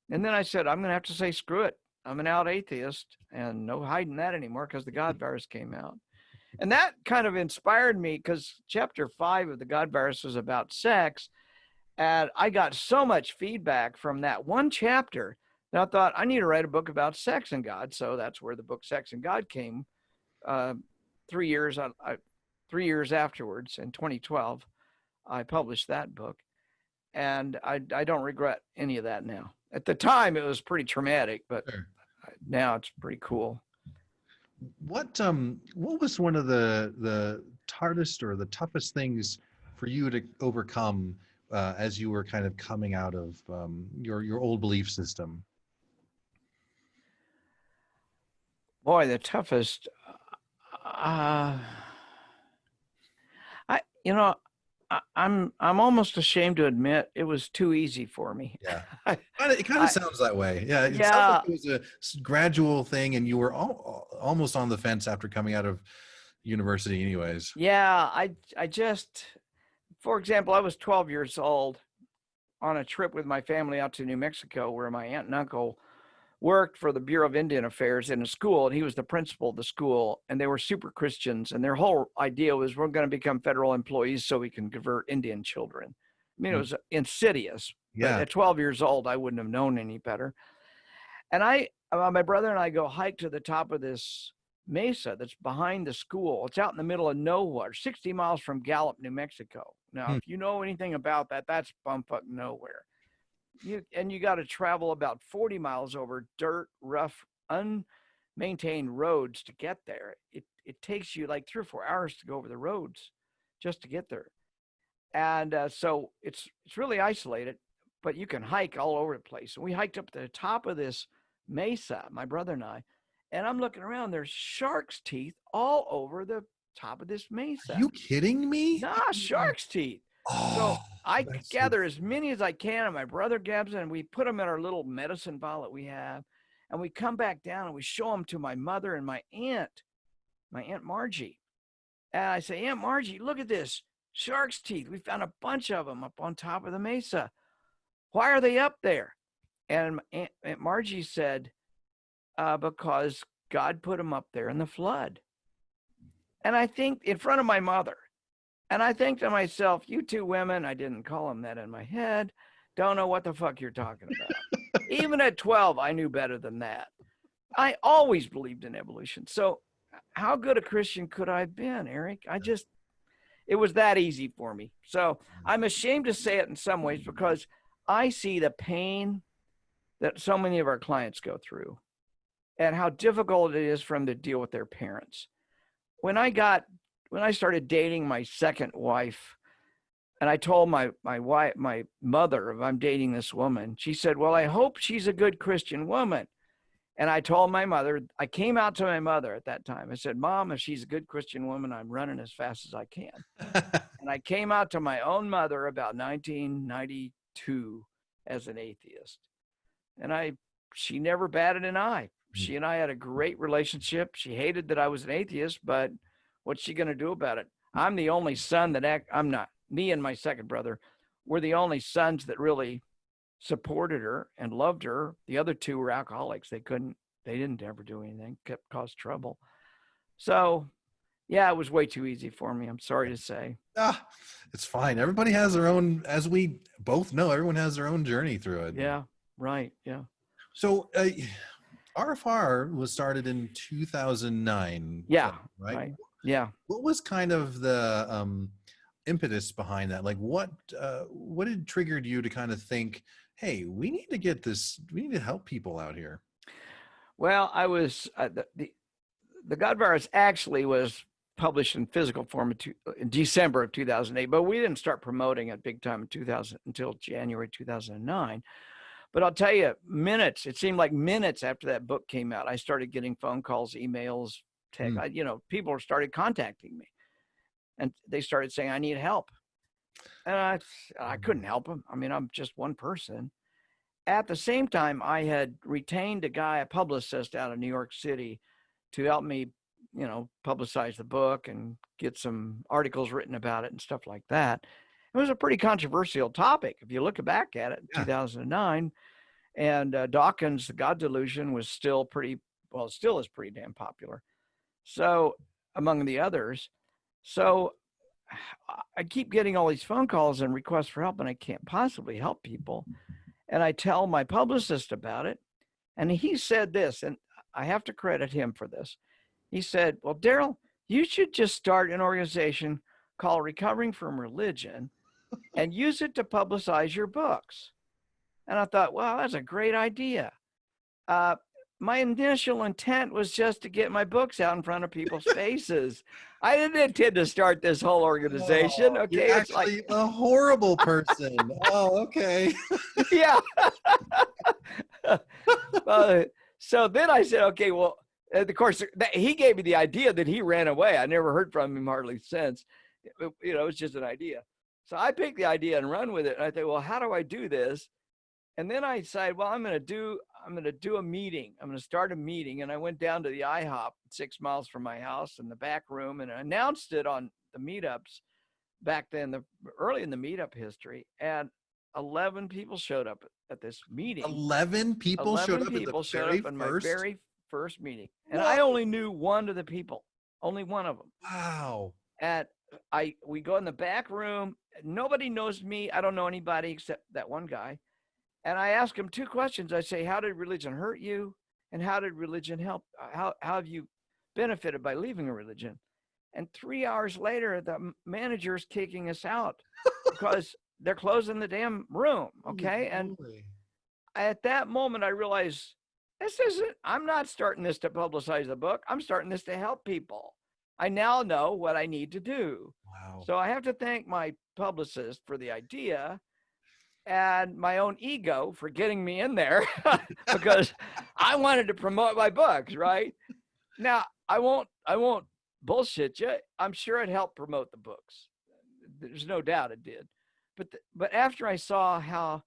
And then I said, I'm going to have to say, screw it. I'm an out atheist, and no hiding that anymore, because the God Virus came out. And that kind of inspired me because chapter 5 of the God Virus was about sex. And I got so much feedback from that one chapter that I thought I need to write a book about sex and God. So that's where the book Sex and God came. 3 years, 3 years afterwards, in 2012, I published that book. And I don't regret any of that now. At the time, it was pretty traumatic, but Sure. now it's pretty cool. What was one of the hardest or the toughest things for you to overcome as you were kind of coming out of your old belief system? Boy, the toughest. I I'm almost ashamed to admit it was too easy for me. Yeah, it kind of sounds that way. Yeah, it sounds Yeah, like it was a gradual thing, and you were almost on the fence after coming out of university, anyways. yeah. I just, for example, I was 12 years old on a trip with my family out to New Mexico, where my aunt and uncle worked for the Bureau of Indian Affairs in a school, and he was the principal of the school, and they were super Christians, and their whole idea was we're going to become federal employees so we can convert Indian children. I mean, it was insidious, but Yeah. at 12 years old, I wouldn't have known any better. And my brother and I go hike to the top of this mesa that's behind the school. It's out in the middle of nowhere, 60 miles from Gallup, New Mexico. Now, if you know anything about that, that's bumfuck nowhere. You got to travel about 40 miles over dirt, rough, unmaintained roads to get there. It takes you like 3 or 4 hours to go over the roads just to get there. And so it's really isolated, but you can hike all over the place. And we hiked up to the top of this mesa, my brother and I'm looking around, there's shark's teeth all over the top of this mesa. Are you kidding me? Nah, shark's teeth. So I that's gather as many as I can, and my brother grabs them, and we put them in our little medicine bottle that we have, and we come back down and we show them to my mother and my Aunt Margie. And I say, Aunt Margie, look at this, shark's teeth. We found a bunch of them up on top of the mesa. Why are they up there? And Aunt Margie said, because God put them up there in the flood. And I think in front of my mother. And I think to myself, you two women, I didn't call them that in my head, don't know what the fuck you're talking about. Even at 12, I knew better than that. I always believed in evolution. So how good a Christian could I have been, Eric? It was that easy for me. So I'm ashamed to say it in some ways because I see the pain that so many of our clients go through and how difficult it is for them to deal with their parents. When I started dating my second wife, and I told my mother, if I'm dating this woman, she said, well, I hope she's a good Christian woman. And I told my mother, I came out to my mother at that time. I said, Mom, if she's a good Christian woman, I'm running as fast as I can. And I came out to my own mother about 1992 as an atheist. And she never batted an eye. She and I had a great relationship. She hated that I was an atheist, but what's she going to do about it? I'm the only son I'm not. Me and my second brother were the only sons that really supported her and loved her. The other two were alcoholics. They didn't ever do anything, caused trouble. So yeah, it was way too easy for me. I'm sorry to say. It's fine. Everybody has their own, as we both know, everyone has their own journey through it. Yeah, right. Yeah. So RfR was started in 2009. Yeah. Right? Yeah. What was kind of the impetus behind that? Like what had triggered you to kind of think, hey, we need to help people out here? Well, I was, the God Virus actually was published in physical form in December of 2008, but we didn't start promoting it big time until January 2009. But I'll tell you, it seemed like minutes after that book came out, I started getting phone calls, emails, text. People started contacting me, and they started saying, I need help. And I couldn't help them. I mean, I'm just one person. At the same time, I had retained a publicist out of New York City to help me, publicize the book and get some articles written about it and stuff like that. It was a pretty controversial topic if you look back at it in 2009. And Dawkins' The God Delusion was still is pretty damn popular. So among the others. So I keep getting all these phone calls and requests for help, and I can't possibly help people. And I tell my publicist about it, and he said this, and I have to credit him for this. He said, well, Darrel, you should just start an organization called Recovering from Religion and use it to publicize your books. And I thought, wow, that's a great idea. My initial intent was just to get my books out in front of people's faces. I didn't intend to start this whole organization. Okay, you're it's actually like a horrible person. Oh, okay. yeah. So then I said, okay, well, of course, he gave me the idea that he ran away. I never heard from him hardly since. You know, it was just an idea. So I picked the idea and run with it. And I thought, well, how do I do this? And then I decided, well, I'm going to do a meeting. I'm going to start a meeting. And I went down to the IHOP 6 miles from my house in the back room and announced it on the meetups back then, early in the meetup history. And 11 people showed up at this meeting. 11 people showed up in my very first meeting. And Whoa. I only knew one of the people, only one of them. Wow. And we go in the back room. Nobody knows me. I don't know anybody except that one guy. And I ask him 2 questions. I say, how did religion hurt you? And how did religion help? How have you benefited by leaving a religion? And 3 hours later, the manager's kicking us out because they're closing the damn room. Okay. And at that moment, I realized I'm not starting this to publicize the book. I'm starting this to help people. I now know what I need to do. Wow. So I have to thank my publicist for the idea and my own ego for getting me in there because I wanted to promote my books, right? Now, I won't bullshit you. I'm sure it helped promote the books. There's no doubt it did. But after I saw how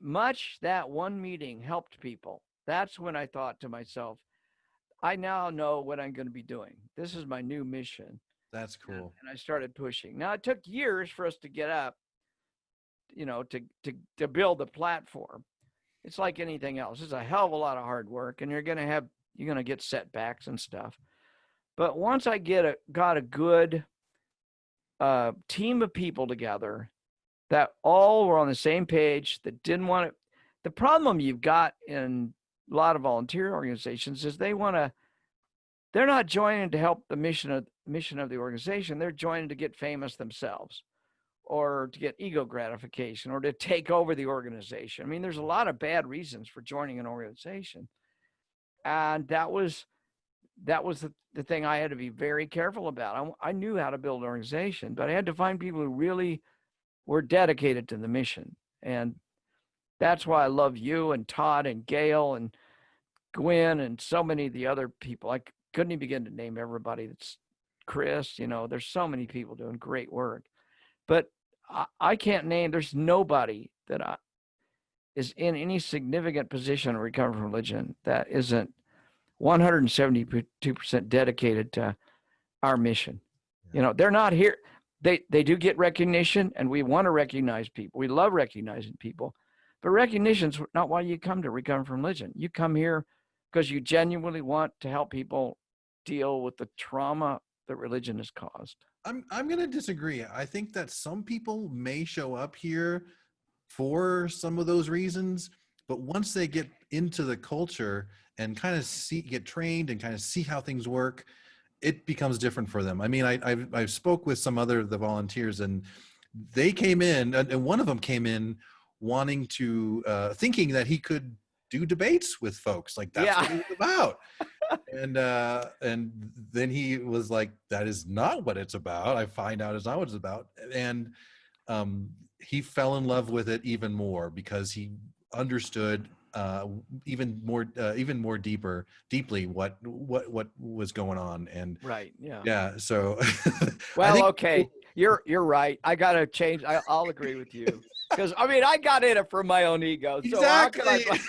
much that one meeting helped people, that's when I thought to myself, I now know what I'm going to be doing. This is my new mission. That's cool. And I started pushing. Now, it took years for us to get up, you know, to build the platform. It's like anything else. It's a hell of a lot of hard work, and you're going to get setbacks and stuff. But once I got a good team of people together that all were on the same page, that didn't want to. The problem you've got in a lot of volunteer organizations is they're not joining to help the mission of the organization. They're joining to get famous themselves, or to get ego gratification, or to take over the organization. I mean, there's a lot of bad reasons for joining an organization. And that was the thing I had to be very careful about. I knew how to build an organization, but I had to find people who really were dedicated to the mission. And that's why I love you and Todd and Gail and Gwen and so many of the other people. I couldn't even begin to name everybody. That's Chris, you know, there's so many people doing great work. But I can't name, there's nobody that is in any significant position in recovery from religion that isn't 172% dedicated to our mission. You know, they're not here. They do get recognition, and we want to recognize people. We love recognizing people. But recognition's not why you come to recover from religion. You come here because you genuinely want to help people deal with the trauma that religion has caused. I'm going to disagree. I think that some people may show up here for some of those reasons, but once they get into the culture and kind of get trained and kind of see how things work, it becomes different for them. I mean, I've spoke with some other of the volunteers, and they came in, and one of them came in wanting to, thinking that he could do debates with folks. Like that's what he was about. And then he was like, that is not what it's about. I find out it's not what it's about. And he fell in love with it even more because he understood even more deeply what was going on. And right. So well, okay, you're right. I gotta change. I'll agree with you, because I mean I got in it for my own ego. So exactly. how can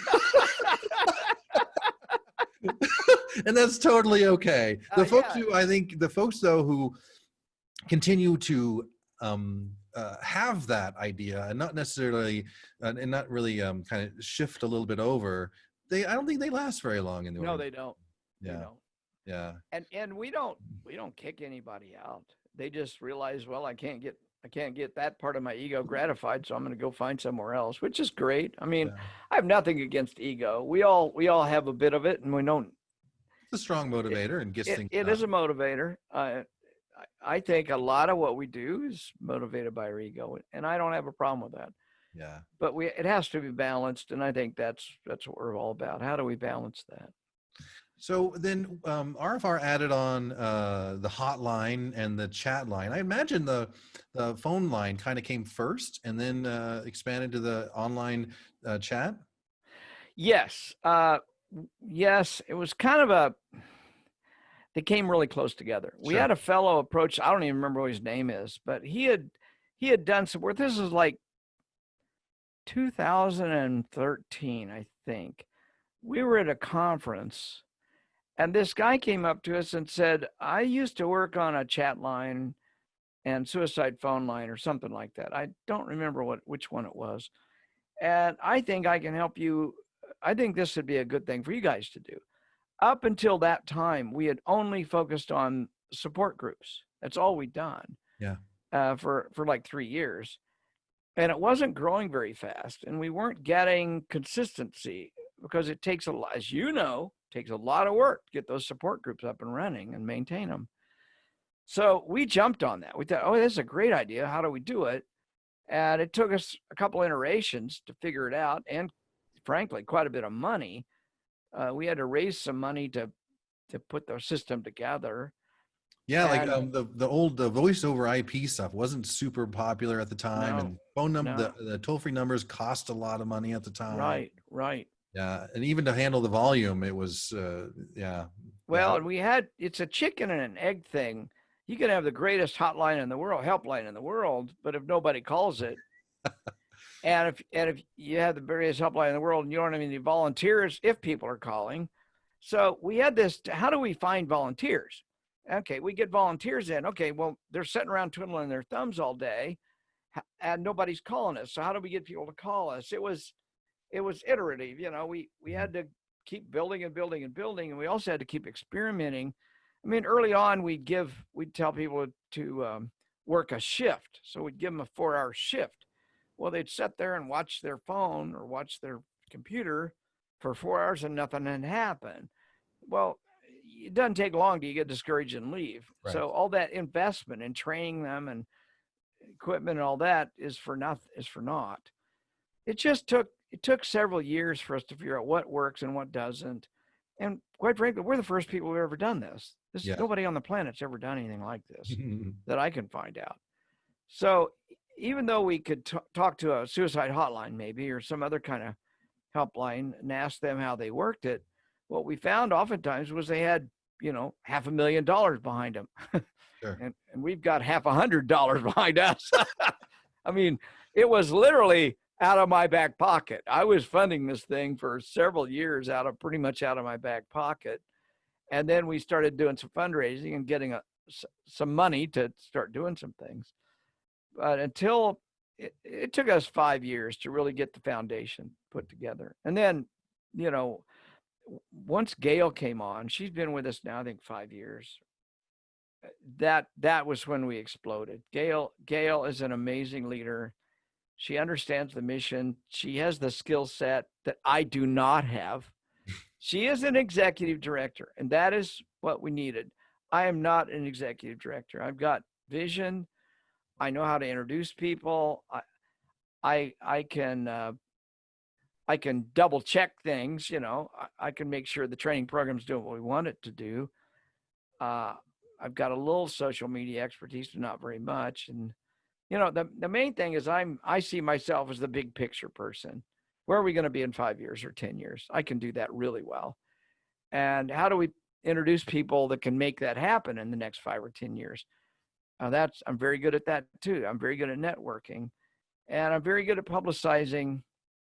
And that's totally okay. The folks though who continue to have that idea and not necessarily and not really kind of shift a little bit over, I don't think they last very long in the No, they don't. Yeah. You know. And we don't kick anybody out. They just realize, well, I can't get that part of my ego gratified, so I'm going to go find somewhere else, which is great. I mean, I have nothing against ego. We all have a bit of it, and we don't. It's a strong motivator and gets things It done. is a motivator. I think a lot of what we do is motivated by our ego, and I don't have a problem with that. Yeah. But it has to be balanced, and I think that's what we're all about. How do we balance that? So then RfR added on the hotline and the chat line. I imagine the phone line kind of came first and then expanded to the online chat. Yes. Yes, it was kind of they came really close together. We had a fellow approach, I don't even remember what his name is, but he had done some work. This is like 2013, I think. We were at a conference, and this guy came up to us and said, I used to work on a chat line and suicide phone line or something like that. I don't remember which one it was. And I think I can help you. I think this would be a good thing for you guys to do. Up until that time, we had only focused on support groups. That's all we'd done. Yeah. For like 3 years. And it wasn't growing very fast. And we weren't getting consistency because it takes as you know, takes a lot of work to get those support groups up and running and maintain them. So we jumped on that. We thought, oh, this is a great idea. How do we do it? And it took us a couple iterations to figure it out. And frankly, quite a bit of money. We had to raise some money to put the system together. Yeah, like the old voice over IP stuff wasn't super popular at the time, and phone number the toll-free numbers cost a lot of money at the time. Right. Yeah, and even to handle the volume, it was Well, and it's a chicken and an egg thing. You can have the greatest hotline in the world, helpline in the world, but if nobody calls it, and if you have the greatest helpline in the world and you don't have any volunteers, if people are calling, so we had this. How do we find volunteers? Okay, we get volunteers in. Okay, well, they're sitting around twiddling their thumbs all day, and nobody's calling us. So how do we get people to call us? It was iterative. You know, we had to keep building and building and building, and we also had to keep experimenting. I mean, early on, we'd tell people to work a shift. So we'd give them a 4-hour shift. Well, they'd sit there and watch their phone or watch their computer for 4 hours and nothing had happened. Well, it doesn't take long till you get discouraged and leave. Right. So all that investment in training them and equipment and all that is for naught. It took several years for us to figure out what works and what doesn't. And quite frankly, we're the first people who've ever done this. Nobody on the planet's ever done anything like this that I can find out. So even though we could talk to a suicide hotline maybe or some other kind of helpline and ask them how they worked it, what we found oftentimes was they had, $500,000 behind them. Sure. and we've got $100 behind us. I mean, it was literally out of my back pocket. I was funding this thing for several years pretty much out of my back pocket. And then we started doing some fundraising and getting some money to start doing some things. But until it took us 5 years to really get the foundation put together. And then, once Gail came on, she's been with us now, I think 5 years. That was when we exploded. Gail is an amazing leader. She understands the mission. She has the skill set that I do not have. She is an executive director, and that is what we needed. I am not an executive director. I've got vision. I know how to introduce people. I can double check things. I can make sure the training program's doing what we want it to do. I've got a little social media expertise, but not very much. And the main thing is I see myself as the big picture person. Where are we going to be in 5 years or 10 years? I can do that really well. And how do we introduce people that can make that happen in the next 5 or 10 years? I'm very good at that too. I'm very good at networking, and I'm very good at publicizing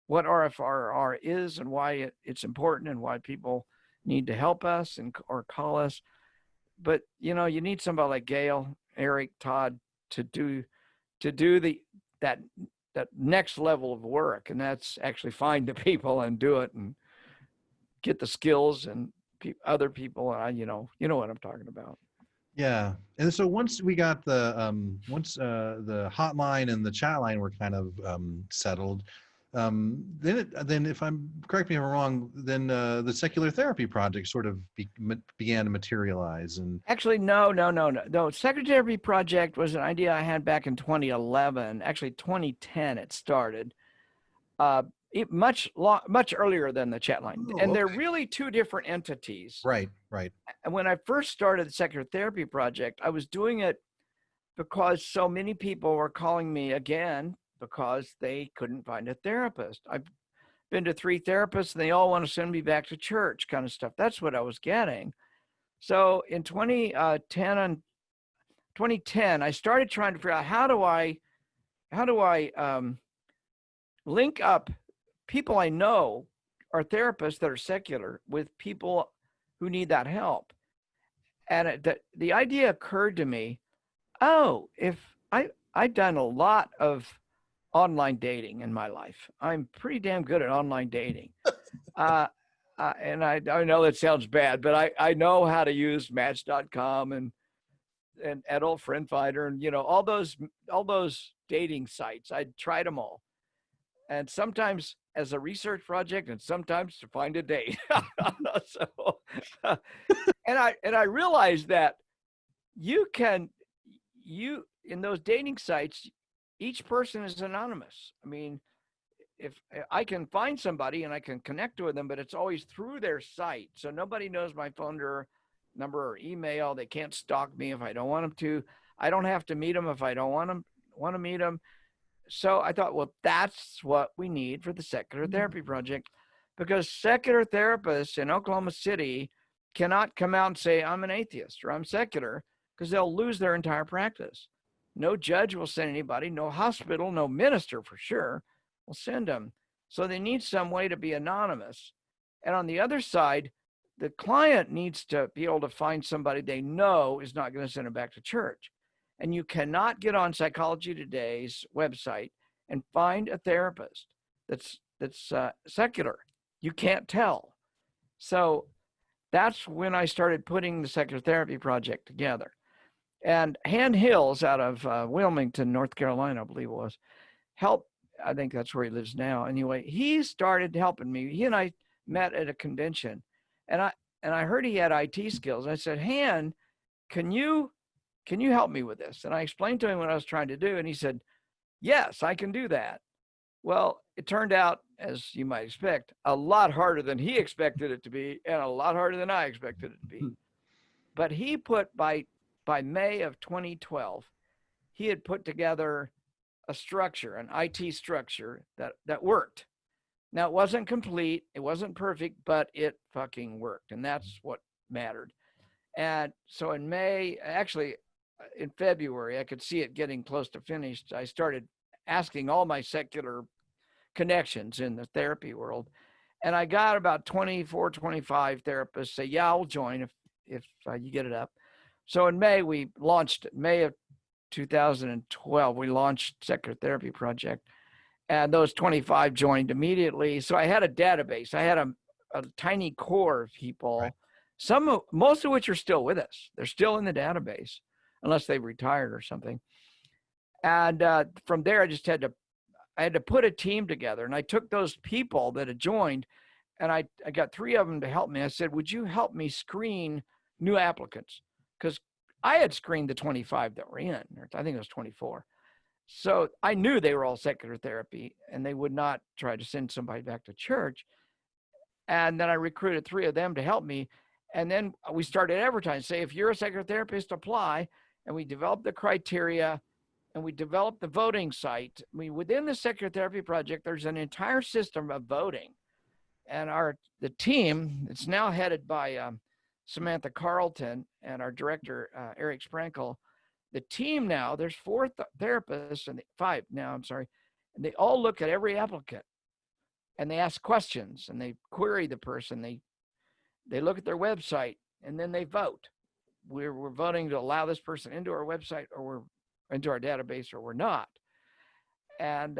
what RfR is and why it's important and why people need to help us or call us. But you need somebody like Gail, Eric, Todd to do that next level of work, and that's actually find the people and do it and get the skills and other people, and you know what I'm talking about. Yeah. And so once we got the the hotline and the chat line were kind of settled, then if I'm correct me if I'm wrong, then the secular therapy project sort of began to materialize. And Actually, no. Secretary Project was an idea I had back in 2011. Actually, 2010 it started. Much earlier than the chat line. And they're really two different entities. Right. And when I first started the Secular Therapy Project, I was doing it because so many people were calling me again because they couldn't find a therapist. I've been to 3 therapists and they all want to send me back to church, kind of stuff. That's what I was getting. So in 2010, I started trying to figure out how do I link up people I know are therapists that are secular with people who need that help. And the idea occurred to me, if I've done a lot of online dating in my life. I'm pretty damn good at online dating. And I know that sounds bad, but I know how to use Match.com and Adult Friend Finder and, you know, all those dating sites. I tried them all. And sometimes as a research project and sometimes to find a date. And I realized that you in those dating sites, each person is anonymous. I mean, if I can find somebody and I can connect with them, but it's always through their site. So nobody knows my phone number or email. They can't stalk me if I don't want them to. I don't have to meet them if I don't want to meet them. So I thought, well, that's what we need for the Secular Therapy Project, because secular therapists in Oklahoma City cannot come out and say, I'm an atheist or I'm secular, because they'll lose their entire practice. No judge will send anybody, no hospital, no minister for sure will send them. So they need some way to be anonymous. And on the other side, the client needs to be able to find somebody they know is not going to send them back to church. And you cannot get on Psychology Today's website and find a therapist that's secular. You can't tell. So that's when I started putting the Secular Therapy Project together. And Han Hills out of Wilmington, North Carolina, I believe it was, helped. I think that's where he lives now. Anyway, he started helping me. He and I met at a convention, and I heard he had IT skills. I said, Han, can you help me with this? And I explained to him what I was trying to do, and he said, yes, I can do that. Well, it turned out, as you might expect, a lot harder than he expected it to be, and a lot harder than I expected it to be. But he put by May of 2012, he had put together a structure, an IT structure that worked. Now, it wasn't complete, it wasn't perfect, but it fucking worked, and that's what mattered. And so in May, actually in February, I could see it getting close to finished. I started asking all my secular connections in the therapy world, and I got about 24, 25 therapists say, yeah, I'll join if you get it up. So in May, we launched, May of 2012, we launched Secular Therapy Project, and those 25 joined immediately. So I had a database. I had a tiny core of people, right. Most of which are still with us. They're still in the database, unless they've retired or something. And from there, I had to put a team together, and I took those people that had joined, and I got 3 of them to help me. I said, would you help me screen new applicants? Because I had screened the 25 that were in, or I think it was 24. So I knew they were all secular therapy, and they would not try to send somebody back to church. And then I recruited 3 of them to help me. And then we started advertising, say, if you're a secular therapist, apply. And we developed the criteria, and we developed the voting site. Within the Secular Therapy Project, there's an entire system of voting. And the team, it's now headed by Samantha Carlton and our director, Eric Sprankle. The team now, there's 4 therapists, and 5 now, I'm sorry, and they all look at every applicant, and they ask questions, and they query the person. They look at their website, and then they vote. We're voting to allow this person into our website, or we're into our database, or we're not. And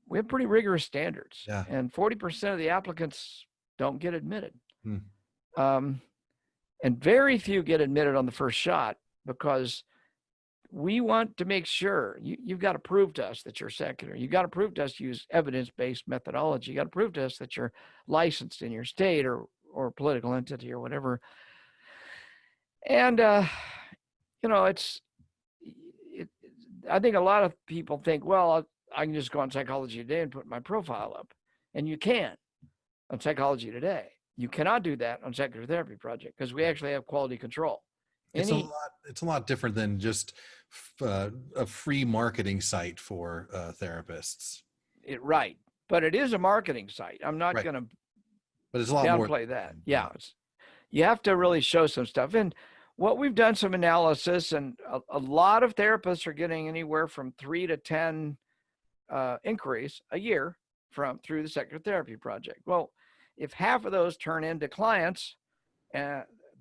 we have pretty rigorous standards. Yeah. And 40% of the applicants don't get admitted. And very few get admitted on the first shot because we want to make sure you've got to prove to us that you're secular. You've got to prove to us you use evidence-based methodology. You got to prove to us that you're licensed in your state or political entity or whatever. And, I think a lot of people think, well, I can just go on Psychology Today and put my profile up. And you can on Psychology Today. You cannot do that on Secular Therapy Project because we actually have quality control. It's a lot different than just a free marketing site for therapists. Right. But it is a marketing site. I'm not going to downplay that. Yeah. You have to really show some stuff. And what we've done some analysis, and a lot of therapists are getting anywhere from 3 to 10 inquiries a year through the Secular Therapy Project. Well, if half of those turn into clients,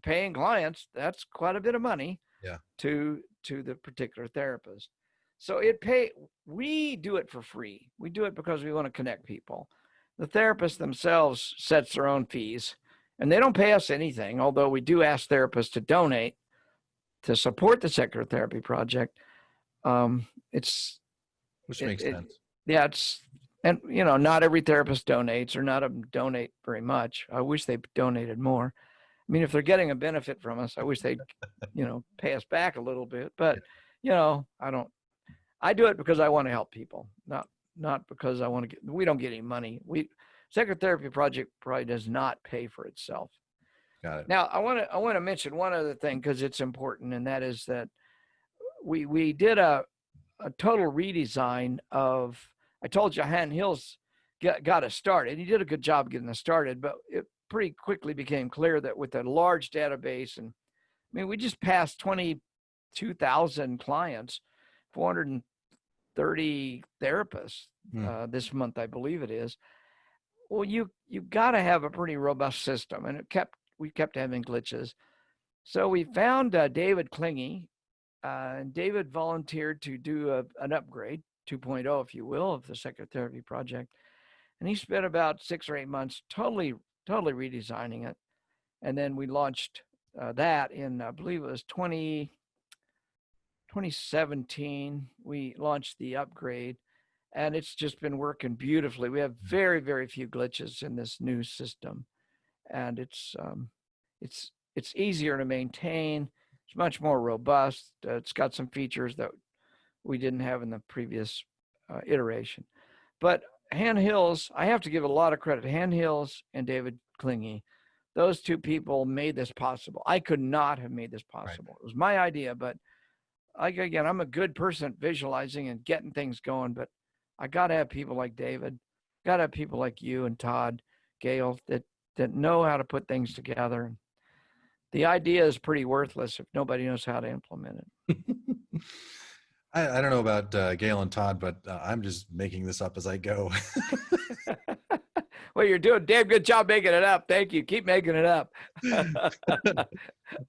paying clients, that's quite a bit of money to the particular therapist. So we do it for free. We do it because we want to connect people. The therapists themselves sets their own fees, and they don't pay us anything, although we do ask therapists to donate to support the Secular Therapy Project. Which makes sense. Yeah, and not every therapist donates, or not of them donate very much. I wish they donated more. I mean, if they're getting a benefit from us, I wish they'd, pay us back a little bit. But, I do it because I want to help people, not because I want to we don't get any money. Secular Therapy Project probably does not pay for itself. Got it. Now, I want to mention one other thing because it's important, and that is that we did a total redesign of. I told you Han Hills got us started. He did a good job getting us started, but it pretty quickly became clear that with a large database, and I mean, we just passed 22,000 clients, 430 therapists this month, I believe it is. Well, you got to have a pretty robust system, and we kept having glitches. So we found David Klinge, and David volunteered to do an upgrade, 2.0, if you will, of the Secular Therapy Project. And he spent about 6 or 8 months totally redesigning it. And then we launched that in, I believe it was 2017. We launched the upgrade, and it's just been working beautifully. We have very, very few glitches in this new system. And it's easier to maintain. It's much more robust. It's got some features that we didn't have in the previous iteration. But Han Hills, I have to give a lot of credit. Han Hills and David Klinge, those two people made this possible. I could not have made this possible. Right. It was my idea, but I'm a good person at visualizing and getting things going, but I got to have people like David, got to have people like you and Todd, Gail, that know how to put things together. The idea is pretty worthless if nobody knows how to implement it. I don't know about Gail and Todd, but I'm just making this up as I go. Well, you're doing a damn good job making it up. Thank you. Keep making it up.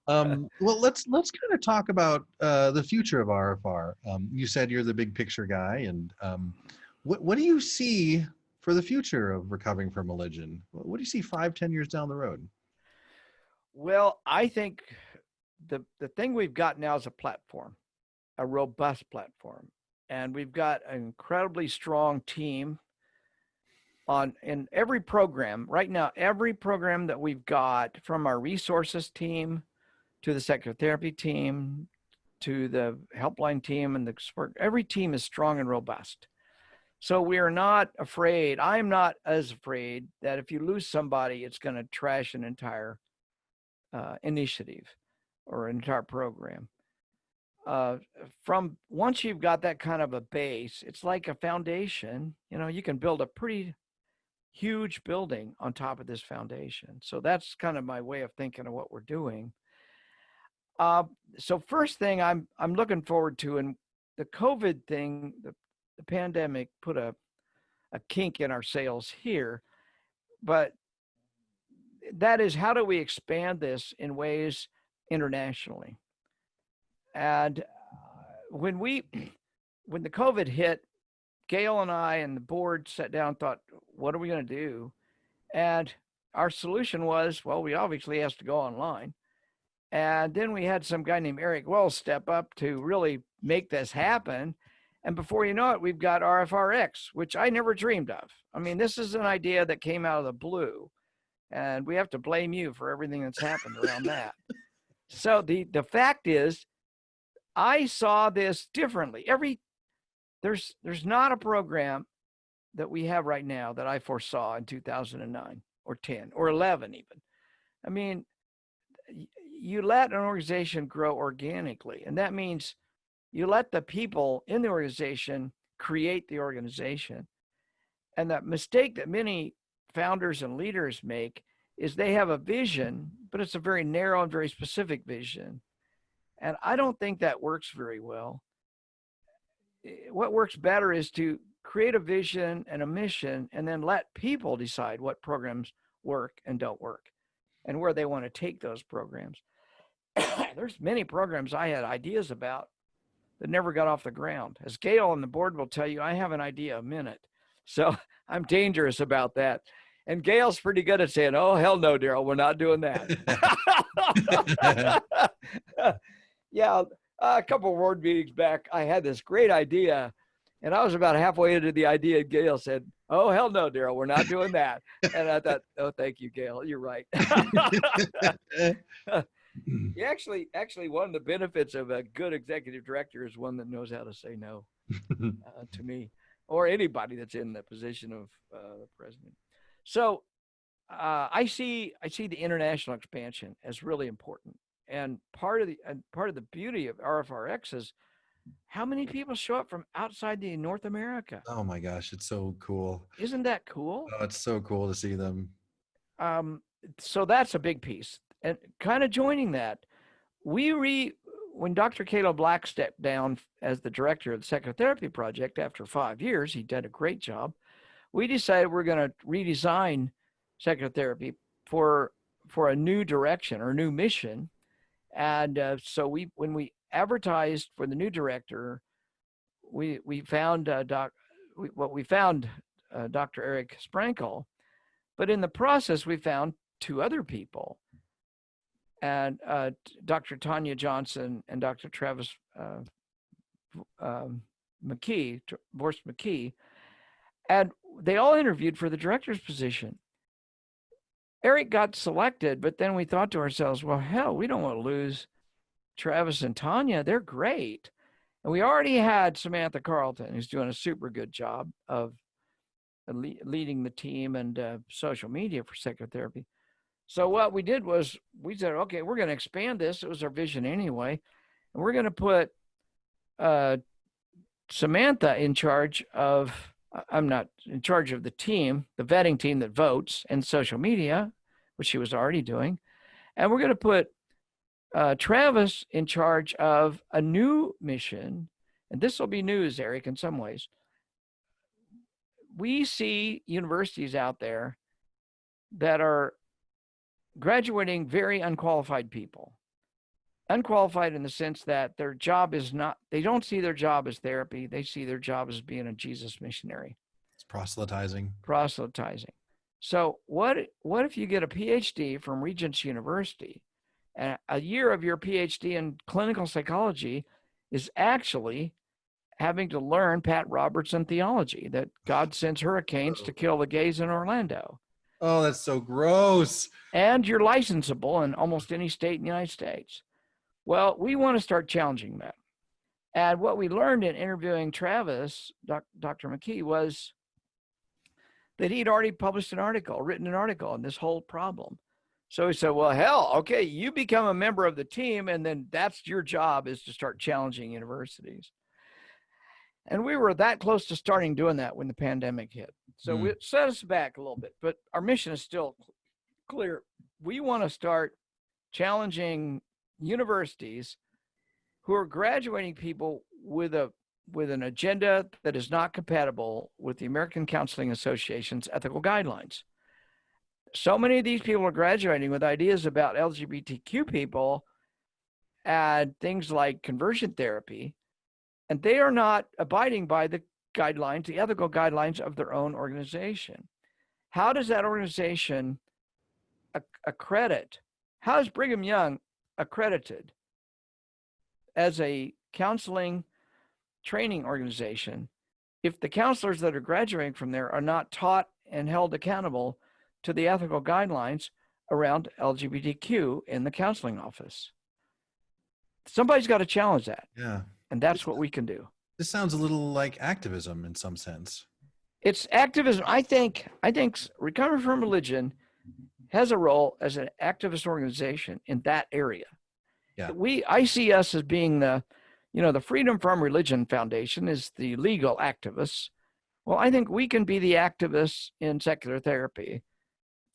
Well, let's kind of talk about the future of RfR. You said you're the big picture guy, and what do you see for the future of recovering from religion? What do you see 5-10 years down the road? Well, I think the thing we've got now is a platform, a robust platform. And we've got an incredibly strong team in every program. Right now, every program that we've got, from our resources team to the Secular Therapy team to the helpline team and the support, every team is strong and robust. So we are not afraid. I'm not as afraid that if you lose somebody, it's going to trash an entire initiative or an entire program. From once you've got that kind of a base, it's like a foundation. You can build a pretty huge building on top of this foundation. So that's kind of my way of thinking of what we're doing. So first thing I'm looking forward to, and the COVID thing, the pandemic put a kink in our sails here, but that is, how do we expand this in ways internationally? And when the COVID hit, Gail and I and the board sat down and thought, what are we going to do? And our solution was, well, we obviously has to go online. And then we had some guy named Eric Wells step up to really make this happen. And before you know it, we've got RfRX, which I never dreamed of. I mean, this is an idea that came out of the blue, and we have to blame you for everything that's happened around that. So the fact is, I saw this differently. There's not a program that we have right now that I foresaw in 2009 or 10 or 11 even. I mean, you let an organization grow organically, and that means you let the people in the organization create the organization. And that mistake that many founders and leaders make is they have a vision, but it's a very narrow and very specific vision. And I don't think that works very well. What works better is to create a vision and a mission, and then let people decide what programs work and don't work, and where they want to take those programs. There's many programs I had ideas about that never got off the ground. As Gail on the board will tell you, I have an idea a minute. So I'm dangerous about that. And Gail's pretty good at saying, oh, hell no, Darrel, we're not doing that. Yeah, a couple of board meetings back, I had this great idea, and I was about halfway into the idea, and Gail said, oh, hell no, Darrel, we're not doing that. And I thought, oh, thank you, Gail, you're right. Actually, one of the benefits of a good executive director is one that knows how to say no to me or anybody that's in the position of the president. So I see the international expansion as really important. And part of the beauty of RfRX is how many people show up from outside the North America. Oh my gosh, it's so cool. Isn't that cool? Oh, it's so cool to see them. So that's a big piece. And kind of joining that, when Dr. Caleb Black stepped down as the director of the Psychotherapy Project after 5 years, he did a great job. We decided we're going to redesign psychotherapy for a new direction or new mission. And so when we advertised for the new director, we found Dr. Eric Sprankle, but in the process we found two other people, and Dr. Tanya Johnson and Dr. Travis McKee, and they all interviewed for the director's position. Eric got selected, but then we thought to ourselves, well, hell, we don't want to lose Travis and Tanya. They're great. And we already had Samantha Carlton, who's doing a super good job of leading the team and social media for psychotherapy. So what we did was we said, okay, we're going to expand this. It was our vision anyway. And we're going to put Samantha in charge of, I'm not in charge of the team, the vetting team that votes, and social media, which she was already doing. And we're going to put Travis in charge of a new mission. And this will be news, Eric, in some ways. We see universities out there that are graduating very unqualified people. Unqualified in the sense that their job is not, they don't see their job as therapy. They see their job as being a Jesus missionary. It's proselytizing. Proselytizing. So what if you get a PhD from Regents University, and a year of your PhD in clinical psychology is actually having to learn Pat Robertson theology, that God sends hurricanes to kill the gays in Orlando. Oh, that's so gross. And you're licensable in almost any state in the United States. Well, we want to start challenging that. And what we learned in interviewing Travis, Dr. McKee, was that he'd already published an article, written an article on this whole problem. So he said, well, hell, okay, you become a member of the team, and then that's your job, is to start challenging universities. And we were that close to starting doing that when the pandemic hit. So it set us back a little bit, but our mission is still clear. We want to start challenging universities who are graduating people with an agenda that is not compatible with the American Counseling Association's ethical guidelines. So many of these people are graduating with ideas about LGBTQ people and things like conversion therapy, and they are not abiding by the guidelines, the ethical guidelines of their own organization. How does that organization accredit? How is Brigham Young accredited as a counseling training organization if the counselors that are graduating from there are not taught and held accountable to the ethical guidelines around LGBTQ in the counseling office? Somebody's got to challenge that. Yeah. And that's what we can do. This sounds a little like activism in some sense. It's activism. I think Recovery from Religion has a role as an activist organization in that area. Yeah. I see us as being the Freedom from Religion Foundation is the legal activists. Well, I think we can be the activists in secular therapy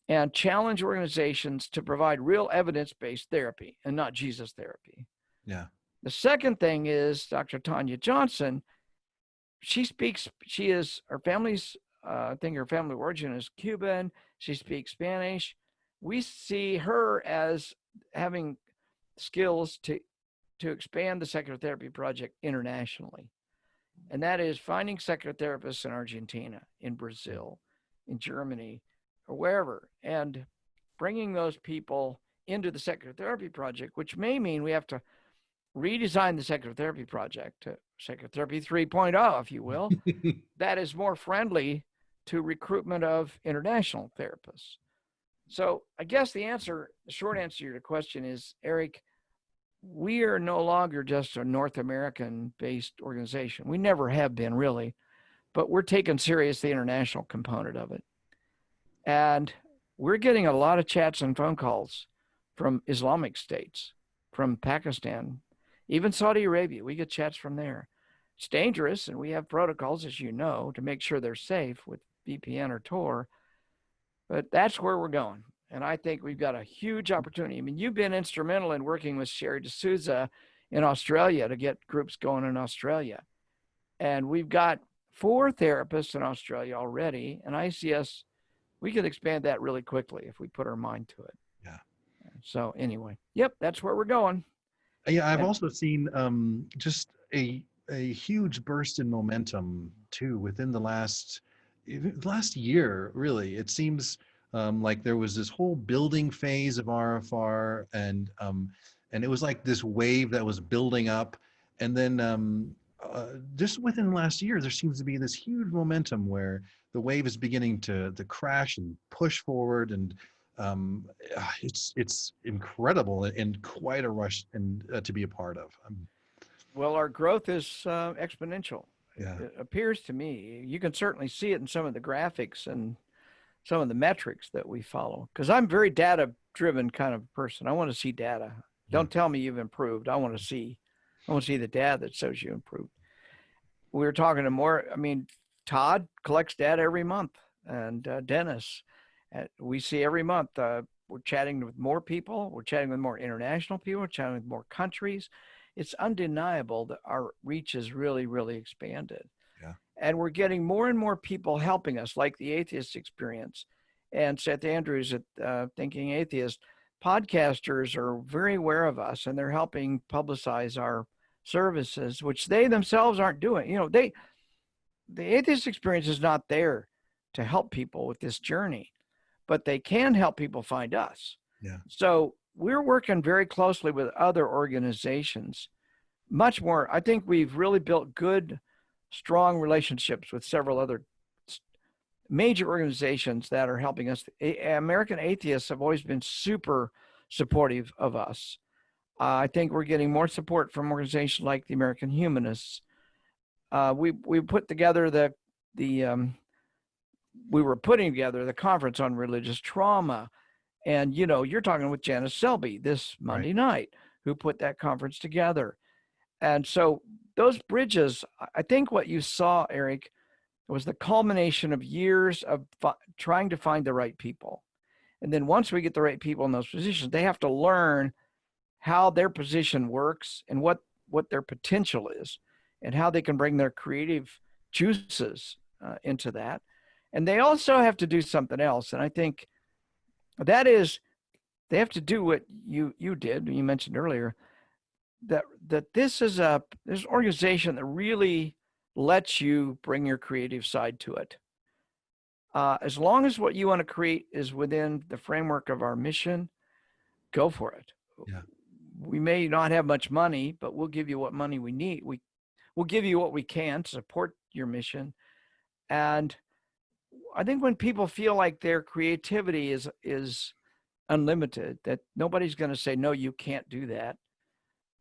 and challenge organizations to provide real evidence-based therapy and not Jesus therapy. Yeah. The second thing is Dr. Tanya Johnson. Her family's, I think her family origin is Cuban. She speaks Spanish. We see her as having skills to expand the secular therapy project internationally. And that is finding secular therapists in Argentina, in Brazil, in Germany, or wherever, and bringing those people into the secular therapy project, which may mean we have to redesign the secular therapy project to secular therapy 3.0, if you will, that is more friendly to recruitment of international therapists. So I guess the short answer to your question is, Eric, we are no longer just a North American-based organization. We never have been, really, but we're taking serious the international component of it. And we're getting a lot of chats and phone calls from Islamic states, from Pakistan, even Saudi Arabia. We get chats from there. It's dangerous, and we have protocols, as you know, to make sure they're safe with VPN or Tor, but that's where we're going. And I think we've got a huge opportunity. I mean, you've been instrumental in working with Sherry D'Souza in Australia to get groups going in Australia. And we've got 4 therapists in Australia already, and I see we could expand that really quickly if we put our mind to it. Yeah. So anyway, yep, that's where we're going. Yeah, I've also seen just a huge burst in momentum too within the last year. Really, it seems like there was this whole building phase of RfR, and it was like this wave that was building up, and then just within the last year, there seems to be this huge momentum where the wave is beginning to crash and push forward, and it's incredible and quite a rush and to be a part of. Well, our growth is exponential. Yeah. It appears to me. You can certainly see it in some of the graphics and some of the metrics that we follow, because I'm very data-driven kind of person. I want to see data. Don't tell me you've improved. I want to see the data that shows you improved. We were talking to Todd collects data every month, and Dennis. We see every month, we're chatting with more people. We're chatting with more international people. We're chatting with more countries. It's undeniable that our reach has really, really expanded. Yeah. And we're getting more and more people helping us, like the Atheist Experience and Seth Andrews at Thinking Atheist. Podcasters are very aware of us, and they're helping publicize our services, which they themselves aren't doing. The Atheist Experience is not there to help people with this journey, but they can help people find us. Yeah. So we're working very closely with other organizations, much more. I think we've really built good, strong relationships with several other major organizations that are helping us. American atheists have always been super supportive of us. I think we're getting more support from organizations like the American Humanists. We put together we were putting together the conference on religious trauma. And, you're talking with Janice Selby this Monday night, who put that conference together. And so those bridges, I think what you saw, Eric, was the culmination of years of trying to find the right people. And then once we get the right people in those positions, they have to learn how their position works and what their potential is and how they can bring their creative juices into that. And they also have to do something else. And I think that is, they have to do what you did, you mentioned earlier, that this is this organization that really lets you bring your creative side to it. As long as what you want to create is within the framework of our mission, go for it. Yeah. We may not have much money, but we'll give you what money we need. We'll give you what we can to support your mission. And I think when people feel like their creativity is unlimited, that nobody's going to say, no, you can't do that.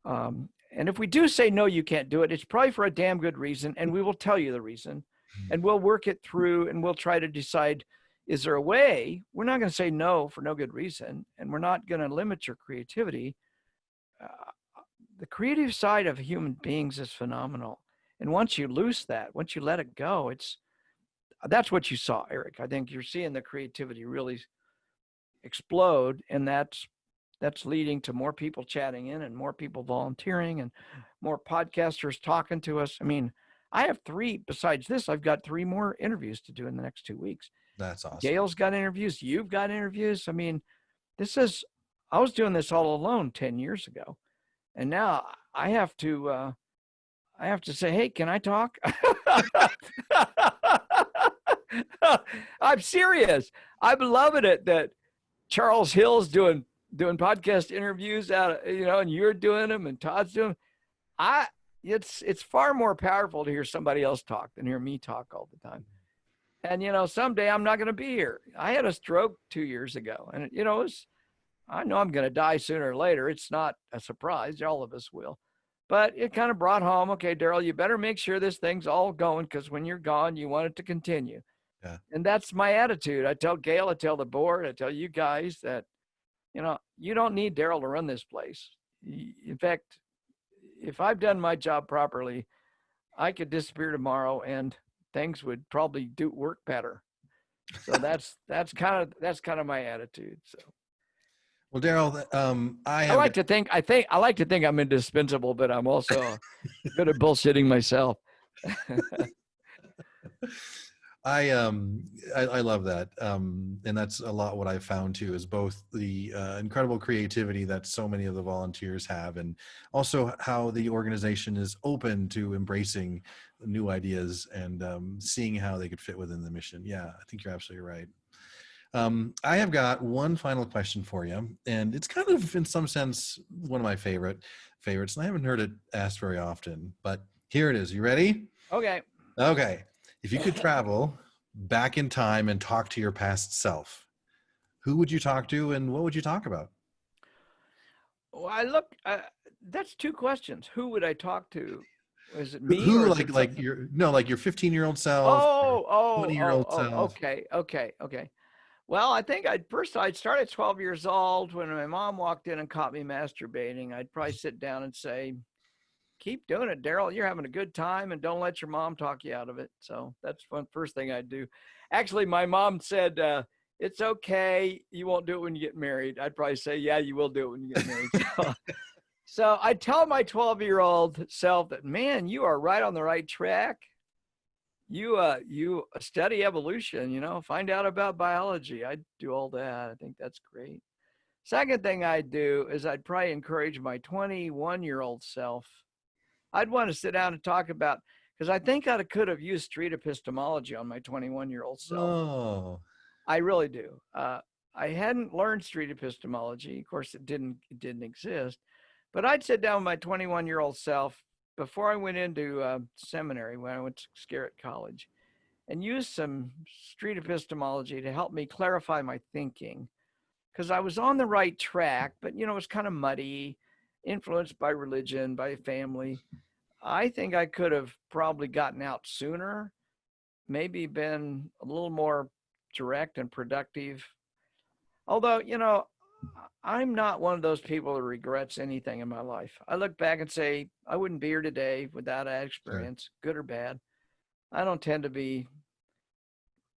And if we do say, no, you can't do it, it's probably for a damn good reason. And we will tell you the reason, and we'll work it through, and we'll try to decide, is there a way? We're not going to say no for no good reason. And we're not going to limit your creativity. The creative side of human beings is phenomenal. And once you lose that, once you let it go, that's what you saw, Eric. I think you're seeing the creativity really explode, and that's leading to more people chatting in and more people volunteering and more podcasters talking to us. I mean, I have besides this, I've got 3 more interviews to do in the next 2 weeks. That's awesome. Gail's got interviews. You've got interviews. I mean, I was doing this all alone 10 years ago. And now I have to say, hey, can I talk? I'm serious. I'm loving it that Charles Hill's doing podcast interviews and you're doing them and Todd's doing them. It's far more powerful to hear somebody else talk than hear me talk all the time. And, someday I'm not going to be here. I had a stroke 2 years ago, and I know I'm going to die sooner or later. It's not a surprise. All of us will. But it kind of brought home, okay, Darrel, you better make sure this thing's all going, because when you're gone, you want it to continue. Yeah. And that's my attitude. I tell Gail, I tell the board, I tell you guys that, you don't need Darrel to run this place. In fact, if I've done my job properly, I could disappear tomorrow and things would probably work better. So that's kind of my attitude. So. Well, Darrel, I like to think I'm indispensable, but I'm also good at bullshitting myself. I love that. And that's a lot what I found too, is both the incredible creativity that so many of the volunteers have, and also how the organization is open to embracing new ideas and seeing how they could fit within the mission. Yeah, I think you're absolutely right. I have got one final question for you, and it's kind of, in some sense, one of my favorites, and I haven't heard it asked very often, but here it is. You ready? Okay. Okay. If you could travel back in time and talk to your past self, who would you talk to, and what would you talk about? Well, that's 2 questions. Who would I talk to? Is it me? Who, like your 15-year-old self? Oh, 20-year-old self. Okay. Well, I think I'd start at 12 years old. When my mom walked in and caught me masturbating, I'd probably sit down and say, keep doing it, Darrel. You're having a good time, and don't let your mom talk you out of it. So that's one first thing I'd do. Actually, my mom said, it's okay. You won't do it when you get married. I'd probably say, yeah, you will do it when you get married. So I tell my 12-year-old self that, man, you are right on the right track. You study evolution, find out about biology. I'd do all that. I think that's great. Second thing I'd do is I'd probably encourage my 21-year-old self. I'd want to sit down and talk about, because I think I could have used street epistemology on my 21-year-old self. Oh. I really do. I hadn't learned street epistemology. Of course, it didn't exist. But I'd sit down with my 21-year-old self before I went into seminary, when I went to Scarrett College, and use some street epistemology to help me clarify my thinking, because I was on the right track, but it was kind of muddy, influenced by religion, by family. I think I could have probably gotten out sooner, maybe been a little more direct and productive. Although, I'm not one of those people who regrets anything in my life. I look back and say, I wouldn't be here today without that experience, good or bad. I don't tend to be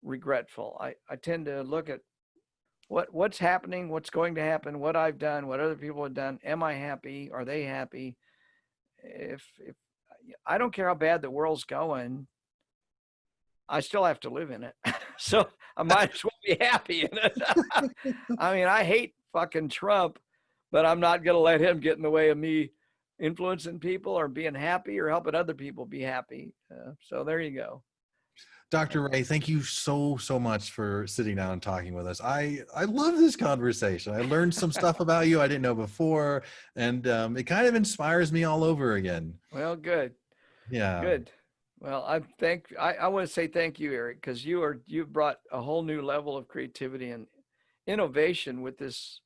regretful. I tend to look at what's happening, what's going to happen, what I've done, what other people have done. Am I happy? Are they happy? If I don't care how bad the world's going, I still have to live in it. So I might as well be happy in it. I mean, I hate fucking Trump, but I'm not going to let him get in the way of me influencing people or being happy or helping other people be happy. So there you go. Dr. Ray, thank you so much for sitting down and talking with us. I love this conversation. I learned some stuff about you I didn't know before, and it kind of inspires me all over again. Well, good. Yeah. Good. Well, I want to say thank you, Eric, because you've brought a whole new level of creativity and innovation with this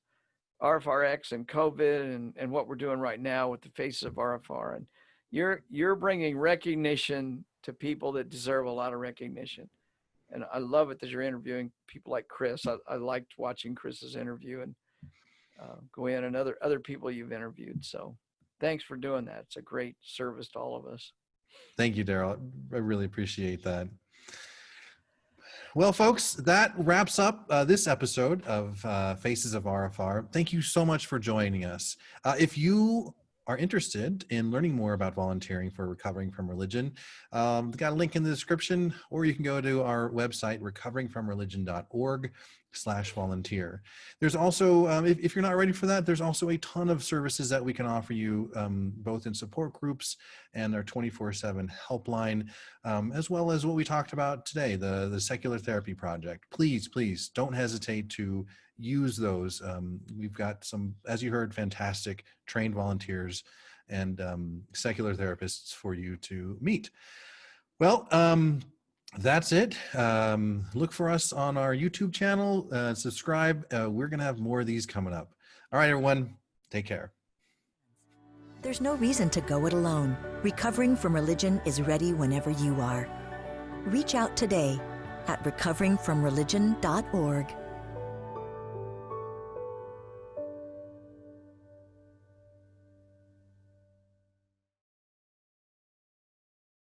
RFRX and COVID and what we're doing right now with the Faces of RfR. And you're bringing recognition to people that deserve a lot of recognition. And I love it that you're interviewing people like Chris. I liked watching Chris's interview and Gwen and other people you've interviewed. So thanks for doing that. It's a great service to all of us. Thank you, Darrell. I really appreciate that. Well, folks, that wraps up this episode of Faces of RfR. Thank you so much for joining us. If you are interested in learning more about volunteering for recovering from religion, we've got a link in the description, or you can go to our website, recoveringfromreligion.org/volunteer. There's also, if you're not ready for that, there's also a ton of services that we can offer you, both in support groups and our 24/7 helpline, as well as what we talked about today, the Secular Therapy Project. Please don't hesitate to use those. We've got some, as you heard, fantastic trained volunteers and secular therapists for you to meet. Well, that's it. Look for us on our YouTube channel, subscribe. We're going to have more of these coming up. All right, everyone, take care. There's no reason to go it alone. Recovering from Religion is ready whenever you are. Reach out today at recoveringfromreligion.org.